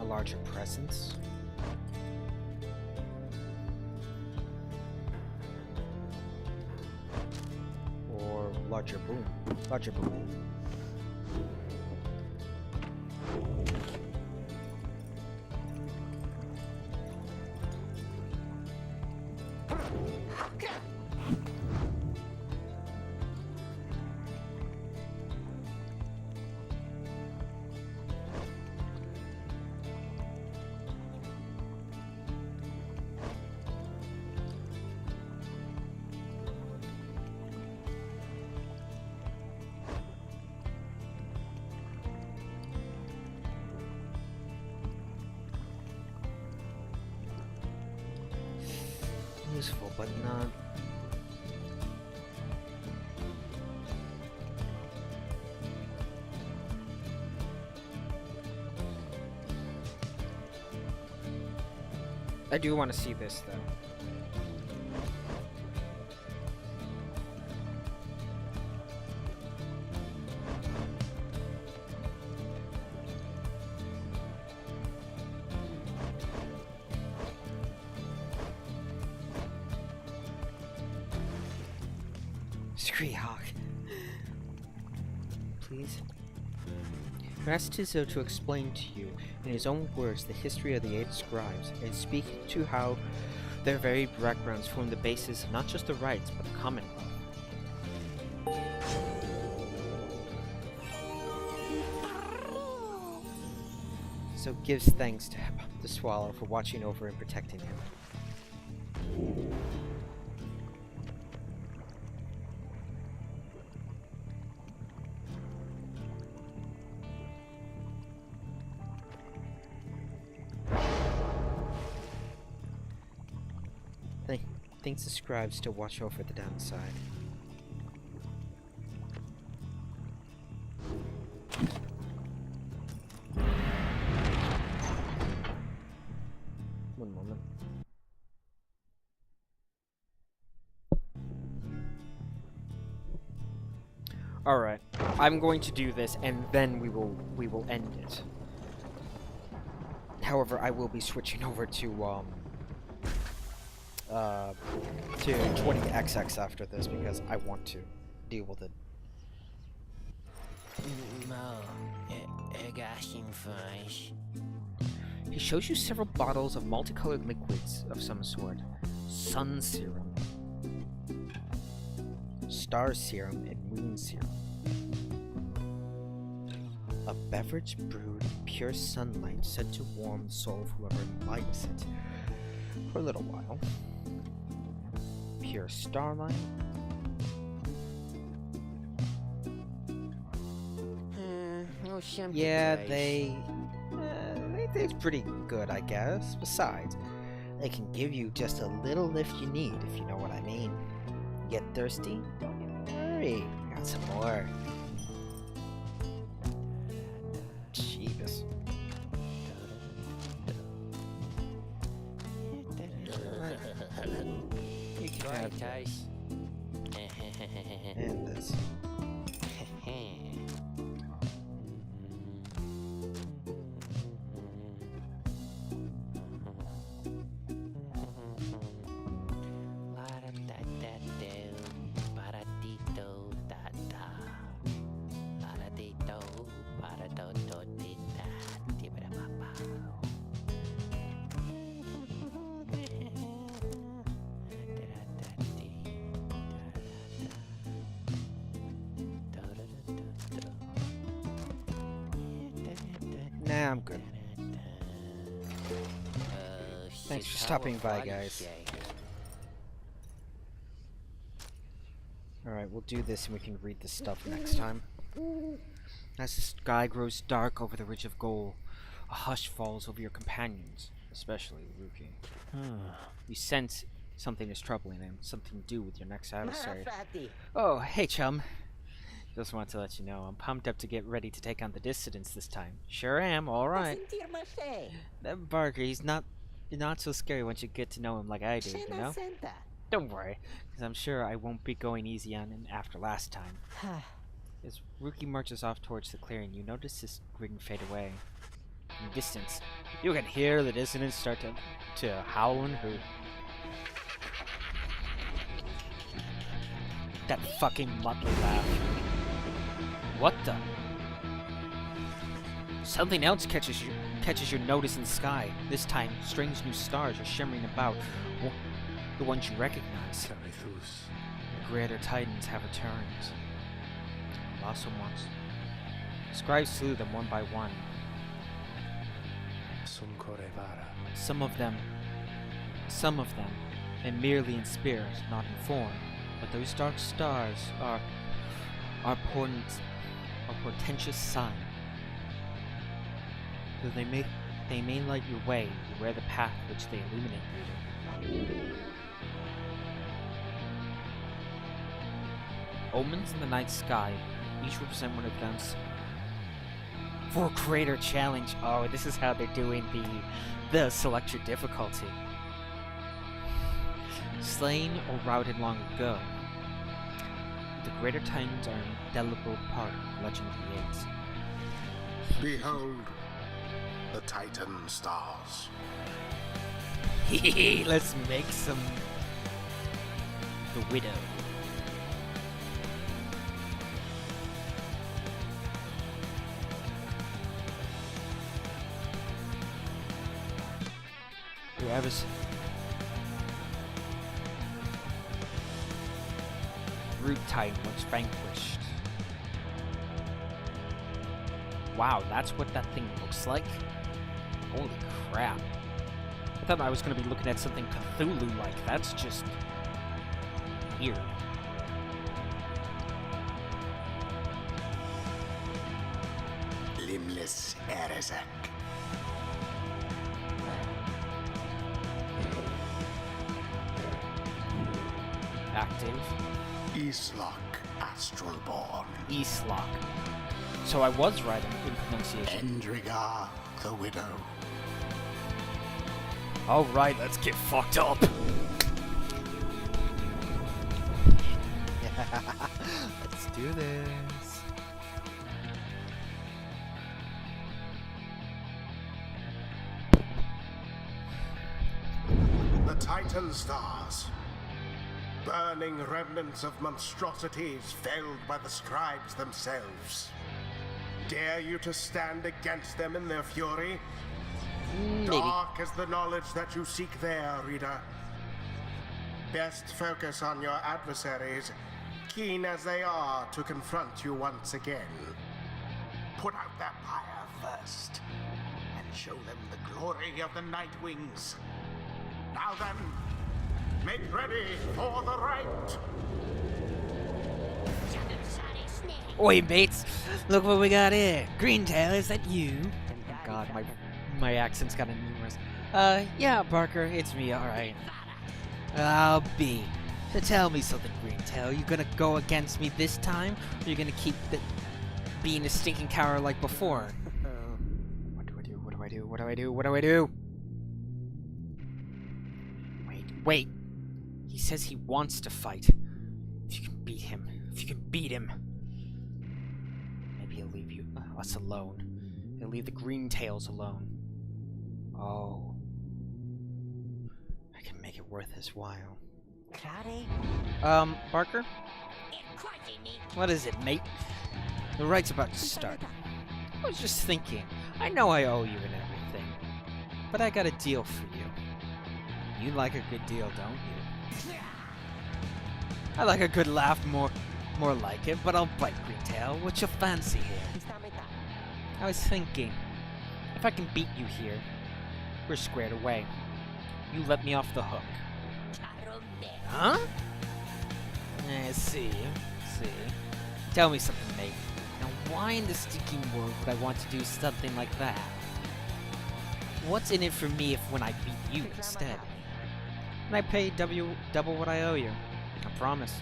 Speaker 1: Larger presence. Or larger boom. Larger boom. Useful, but not. I do want to see this though. Screehawk. Please. I asked Tizo to explain to you, in his own words, the history of the 8 scribes, and speak to how their varied backgrounds form the basis of not just the rites, but the Commonwealth. So gives thanks to the Swallow for watching over and protecting him. Thanks the scribes to watch over the downside. One moment. Alright, I'm going to do this and then we will end it. However, I will be switching over to 20XX after this because I want to deal with it. He shows you several bottles of multicolored liquids of some sort. Sun serum, star serum, and moon serum. A beverage brewed in pure sunlight said to warm the soul of whoever imbibes it for a little while. Pure starlight. Yeah, they're pretty good, I guess. Besides, they can give you just a little lift you need, if you know what I mean. Get thirsty? Don't worry, got some more. Jeebus. You can have this. And this. Nah, I'm good. Thanks for stopping by, guys. Alright, we'll do this and we can read this stuff next time. As the sky grows dark over the ridge of gold, a hush falls over your companions, especially Ruki. You sense something is troubling him, something to do with your next adversary. Oh, hey chum. Just want to let you know, I'm pumped up to get ready to take on the dissidents this time. Sure am, alright. That Barker, you're not so scary once you get to know him like I do, you know? Don't worry, because I'm sure I won't be going easy on him after last time. As Ruki marches off towards the clearing, you notice his grin fade away. In the distance, you can hear the dissidents start to howl and hoot. That fucking Muttley laugh. What the? Something else catches your notice in the sky. This time, strange new stars are shimmering about. The ones you recognize. The greater titans have returned. Lost some ones. The scribes slew them one by one. Some of them, and merely in spirit, not in form. But those dark stars are a portentous sign. Though they may light your way, beware the path which they illuminate you. Omens in the night sky, each represent one of them for a greater challenge. Oh, this is how they're doing the select your difficulty. Slain or routed long ago. The greater titans are an indelible part of the legend of the Eights.
Speaker 3: Behold the Titan stars.
Speaker 1: Let's make some. The Widow. whoever's... Root Titan was vanquished. Wow, that's what that thing looks like? Holy crap. I thought I was going to be looking at something Cthulhu-like. That's just... weird.
Speaker 3: Limbless Erzak.
Speaker 1: Active.
Speaker 3: Islock Astralborn.
Speaker 1: Eastlock. So I was right in pronunciation.
Speaker 3: Endrigar the Widow.
Speaker 1: Alright, let's get fucked up. Let's do this.
Speaker 3: The Titan stars. Burning remnants of monstrosities felled by the scribes themselves. Dare you to stand against them in their fury?
Speaker 1: Maybe.
Speaker 3: Dark is the knowledge that you seek there, reader. Best focus on your adversaries, keen as they are to confront you once again. Put out that pyre first, and show them the glory of the Night Wings. Now then, make ready for the rite!
Speaker 1: Oi, mates! Look what we got here. Greentail, is that you? Oh god, my accent's got numerous. Yeah, Parker, it's me, alright. I'll be. So tell me something, Greentail. You gonna go against me this time? Or you gonna keep being a stinking coward like before? What do I do? What do I do? What do I do? What do I do? Wait. He says he wants to fight. If you can beat him. If you can beat him. Maybe he'll leave us alone. He'll leave the Greentails alone. Oh. I can make it worth his while. Parker? What is it, mate? The rite's about to start. I was just thinking. I know I owe you and everything. But I got a deal for you. You like a good deal, don't you? I like a good laugh more like it, but I'll bite, Greentail. What's your fancy here? I was thinking, if I can beat you here, we're squared away. You let me off the hook. Huh? See. Tell me something, mate. Now why in the stinking world would I want to do something like that? What's in it for me when I beat you instead? And I pay double what I owe you. I promise.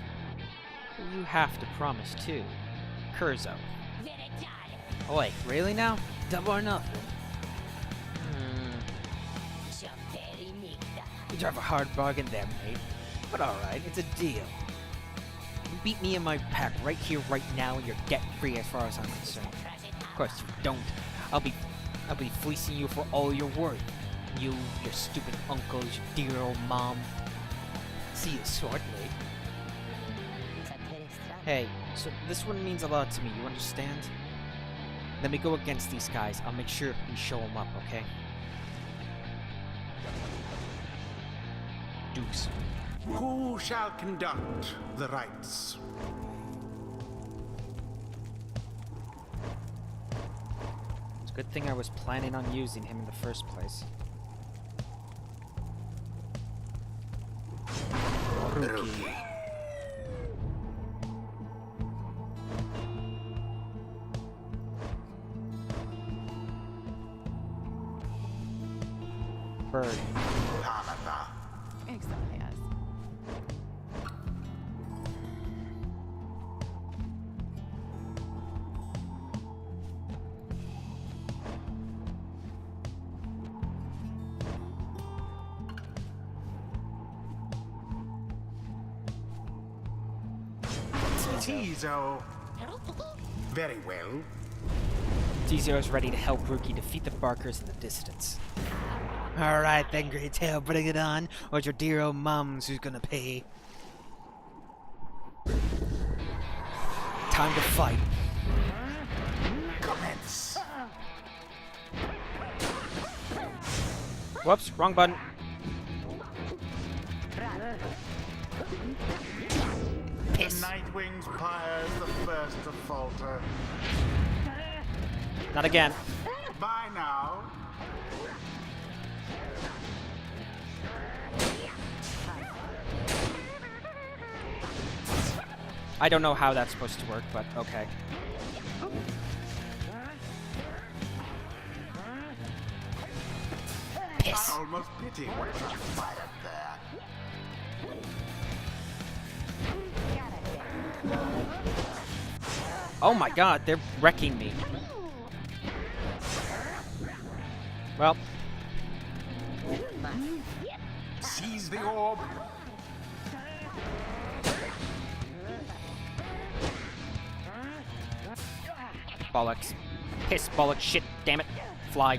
Speaker 1: But you have to promise too. Curzo. Oi, really now? Double or nothing? You drive a hard bargain there, mate. But alright, it's a deal. You beat me and my pack right here, right now, and you're debt-free as far as I'm concerned. Of course, if you don't, I'll be fleecing you for all you're worth. You, your stupid uncles, your dear old mom. See you shortly. Hey, so this one means a lot to me, you understand? Let me go against these guys. I'll make sure we show them up, okay? Deuce.
Speaker 3: Who shall conduct the rites?
Speaker 1: It's a good thing I was planning on using him in the first place. Rookie. Bird.
Speaker 3: Amatha.
Speaker 5: Exalias.
Speaker 3: Tizo. Very well.
Speaker 1: Tizo is ready to help Rookie defeat the Barkers in the distance. Alright then, Greentail, bring it on, or it's your dear old mums who's gonna pay. Time to fight.
Speaker 3: Commence.
Speaker 1: Whoops, wrong button.
Speaker 3: The Nightwing's pyre is the first to falter.
Speaker 1: Not again.
Speaker 3: By now.
Speaker 1: I don't know how that's supposed to work, but okay. Piss.
Speaker 3: I almost pity what transpired there.
Speaker 1: Oh my god, they're wrecking me. Well.
Speaker 3: Seize the orb.
Speaker 1: Bollocks. Piss, bollocks, shit, damn it. Fly.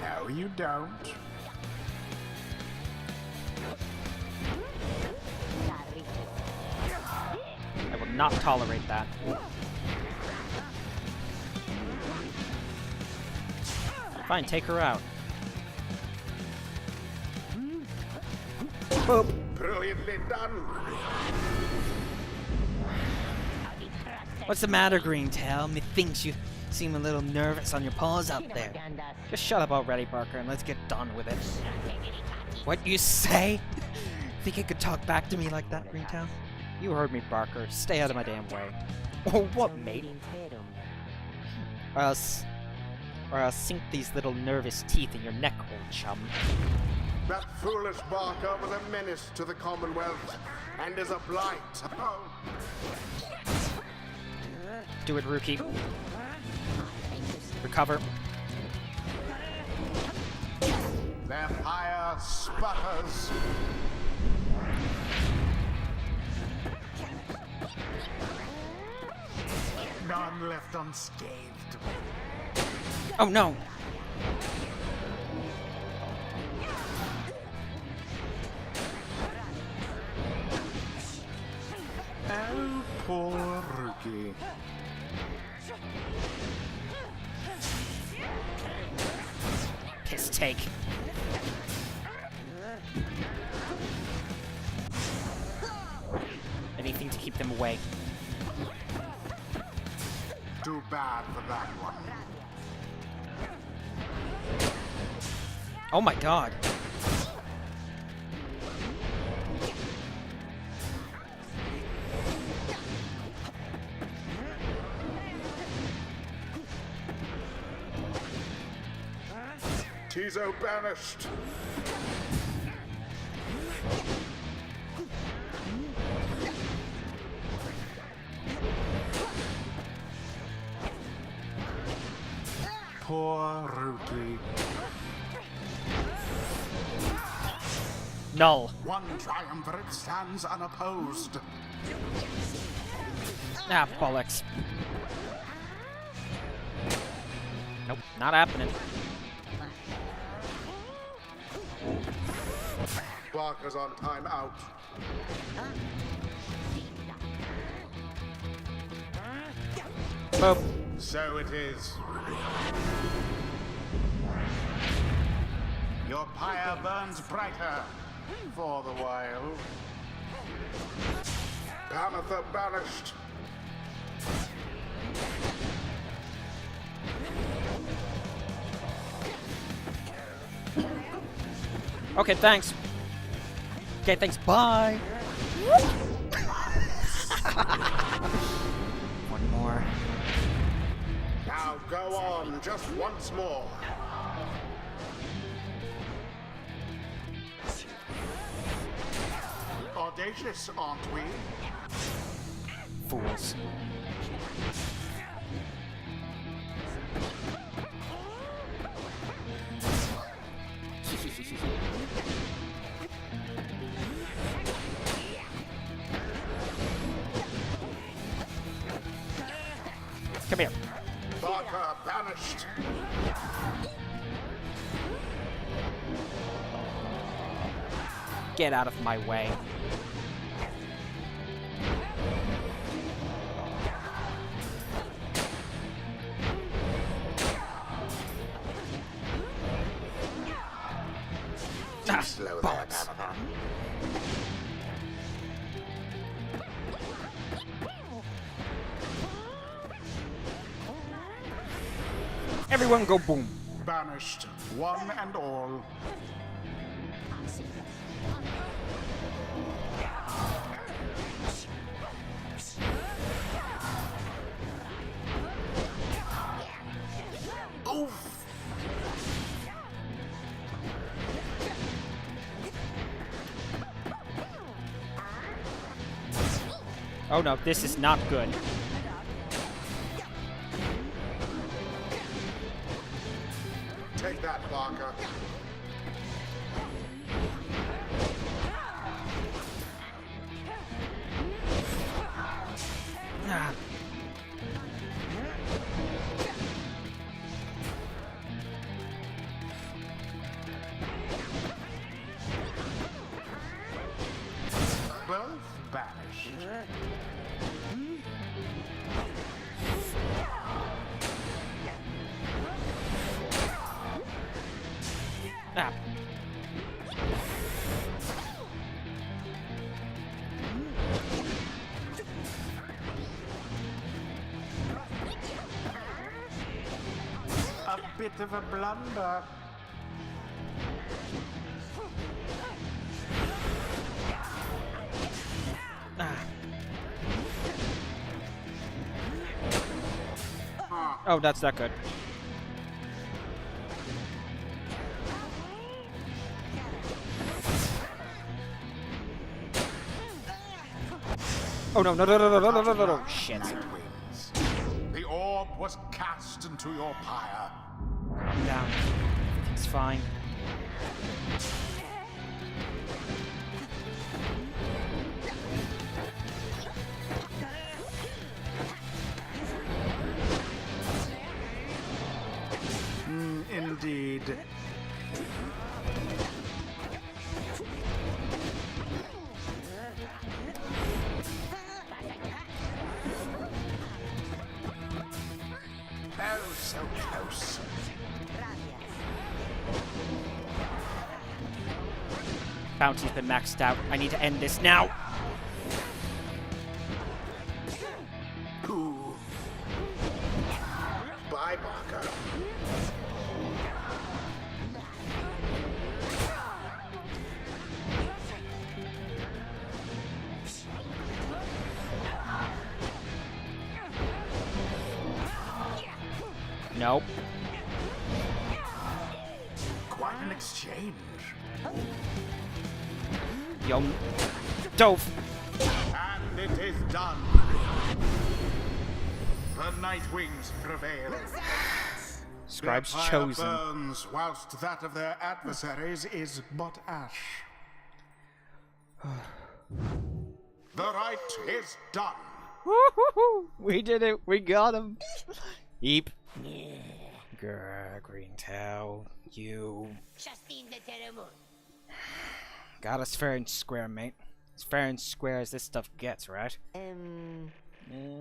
Speaker 3: No, you don't.
Speaker 1: I will not tolerate that. Fine, take her out. Boop.
Speaker 3: Brilliantly done.
Speaker 1: What's the matter, Greentail? Methinks you seem a little nervous on your paws out there. Just shut up already, Barker, and let's get done with it. What you say? Think you could talk back to me like that, Greentail? You heard me, Barker. Stay out of my damn way. Oh, what, mate? Or I'll sink these little nervous teeth in your neck, old chum.
Speaker 3: That foolish Barker was a menace to the Commonwealth and is a blight. Oh.
Speaker 1: Do it, Rookie. Recover.
Speaker 3: Their pyre sputters. None left unscathed.
Speaker 1: Oh no!
Speaker 3: Oh, poor Rookie.
Speaker 1: Piss take. Anything to keep them away.
Speaker 3: Too bad for that one.
Speaker 1: Oh my god.
Speaker 3: Tizo banished. Poor Rookie.
Speaker 1: Null.
Speaker 3: One triumvirate stands unopposed.
Speaker 1: Ah, bollocks. Nope, not happening.
Speaker 3: Barker's on time out.
Speaker 1: Boop.
Speaker 3: So it is. Your pyre burns brighter for the while. Pamatha banished.
Speaker 1: Okay, thanks. Okay, thanks. Bye. One more.
Speaker 3: Now go on, just once more. Audacious, aren't we?
Speaker 1: Fools. Come here.
Speaker 3: Barker banished.
Speaker 1: Get out of my way. Everyone go boom.
Speaker 3: Banished, one and all. Oof!
Speaker 1: Oh no, this is not good.
Speaker 3: Take that, Barker.
Speaker 1: Ah.
Speaker 3: Both banished.
Speaker 1: Ah.
Speaker 3: A bit of a blunder.
Speaker 1: Oh, that's not good. Oh no, no, no, no, no, no, no, no, no, no, shit.
Speaker 3: Nightwings. The orb was cast into your pyre.
Speaker 1: Calm down. Everything's fine.
Speaker 3: Indeed. Oh, so close.
Speaker 1: Bounty's been maxed out. I need to end this now.
Speaker 3: Ooh. Bye, Barker.
Speaker 1: Nope.
Speaker 3: Quite an exchange.
Speaker 1: Yo. Dove.
Speaker 3: And it is done. The Nightwings prevail.
Speaker 1: Scribe's
Speaker 3: Their pyre
Speaker 1: chosen.
Speaker 3: burns, whilst that of their adversaries is but ash. The right is done.
Speaker 1: Woo-hoo-hoo. We did it. We got him. Eep. Grr, Greentail. You. Got us fair and square, mate. As fair and square as this stuff gets, right?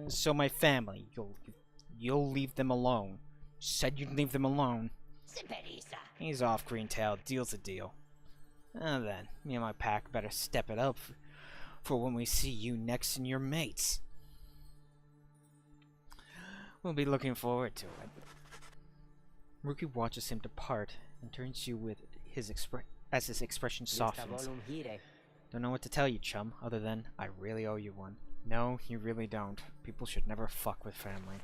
Speaker 1: So my family, you'll leave them alone. Said you'd leave them alone. He's off, Greentail. Deal's a deal. And then, me and my pack better step it up for when we see you next and your mates. We'll be looking forward to it. Rookie watches him depart and turns to you with his expression softens. Don't know what to tell you, chum, other than I really owe you one. No, you really don't. People should never fuck with family.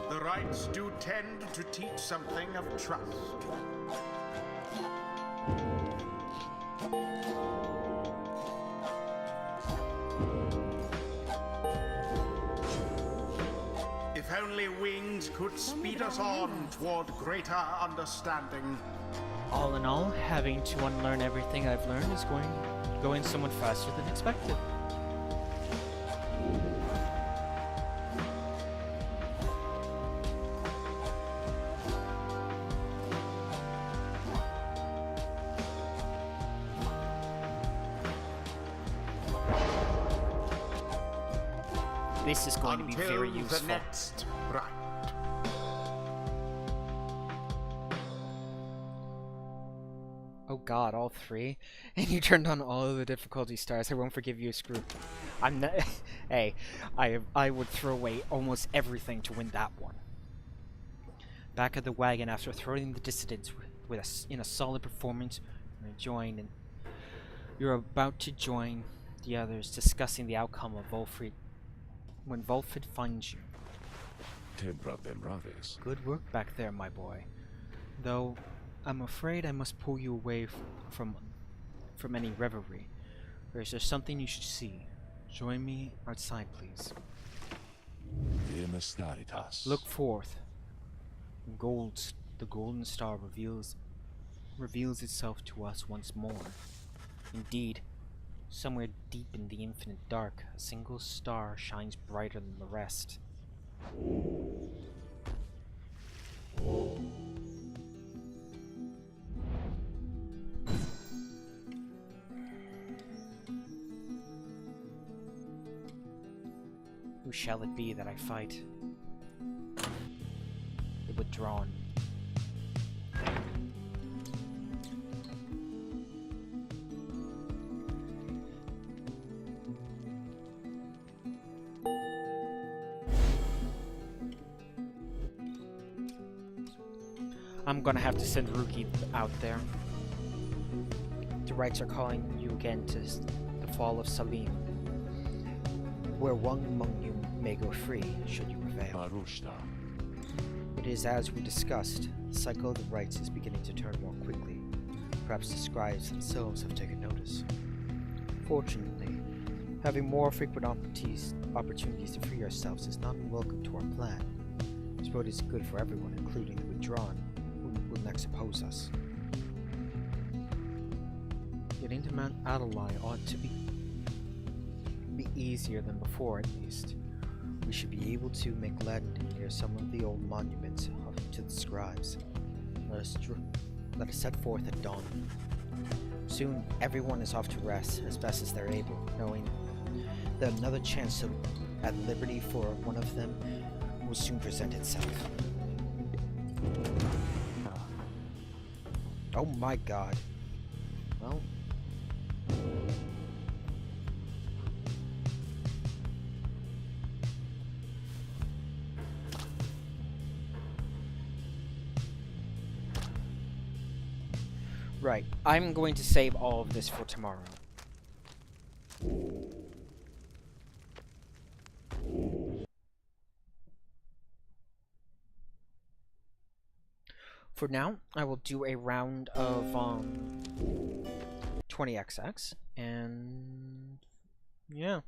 Speaker 3: The rights do tend to teach something of trust. If only wings could speed us on toward greater understanding.
Speaker 1: All in all, having to unlearn everything I've learned is going somewhat faster than expected. This is going to be very useful.
Speaker 3: The next right.
Speaker 1: Oh god, all three? And you turned on all of the difficulty stars. I won't forgive you a screw. I'm not. Hey, I would throw away almost everything to win that one. Back of the wagon after throwing the dissidents in a solid performance, you're about to join the others discussing the outcome of Volfrid when Volfrid finds you. Good work back there, my boy. Though, I'm afraid I must pull you away from any revelry. Or is there something you should see? Join me outside, please. Look forth. The golden star reveals itself to us once more. Indeed, somewhere deep in the infinite dark, a single star shines brighter than the rest. Who shall it be that I fight? The withdrawn. I'm gonna have to send Ruki out there. The rites are calling you again to the fall of Salim, where one among you may go free, should you prevail. It is as we discussed, the cycle of the rites is beginning to turn more quickly. Perhaps the scribes themselves have taken notice. Fortunately, having more frequent opportunities to free ourselves is not unwelcome to our plan. This road is good for everyone, including the withdrawn, who will next oppose us. Getting to Mount Adalai ought to be easier than before, at least. We should be able to make land near some of the old monuments to the scribes. Let us set forth at dawn. Soon, everyone is off to rest as best as they're able, knowing that another chance at liberty for one of them will soon present itself. Oh my god. Well... Right, I'm going to save all of this for tomorrow. For now, I will do a round of 20XX, and yeah.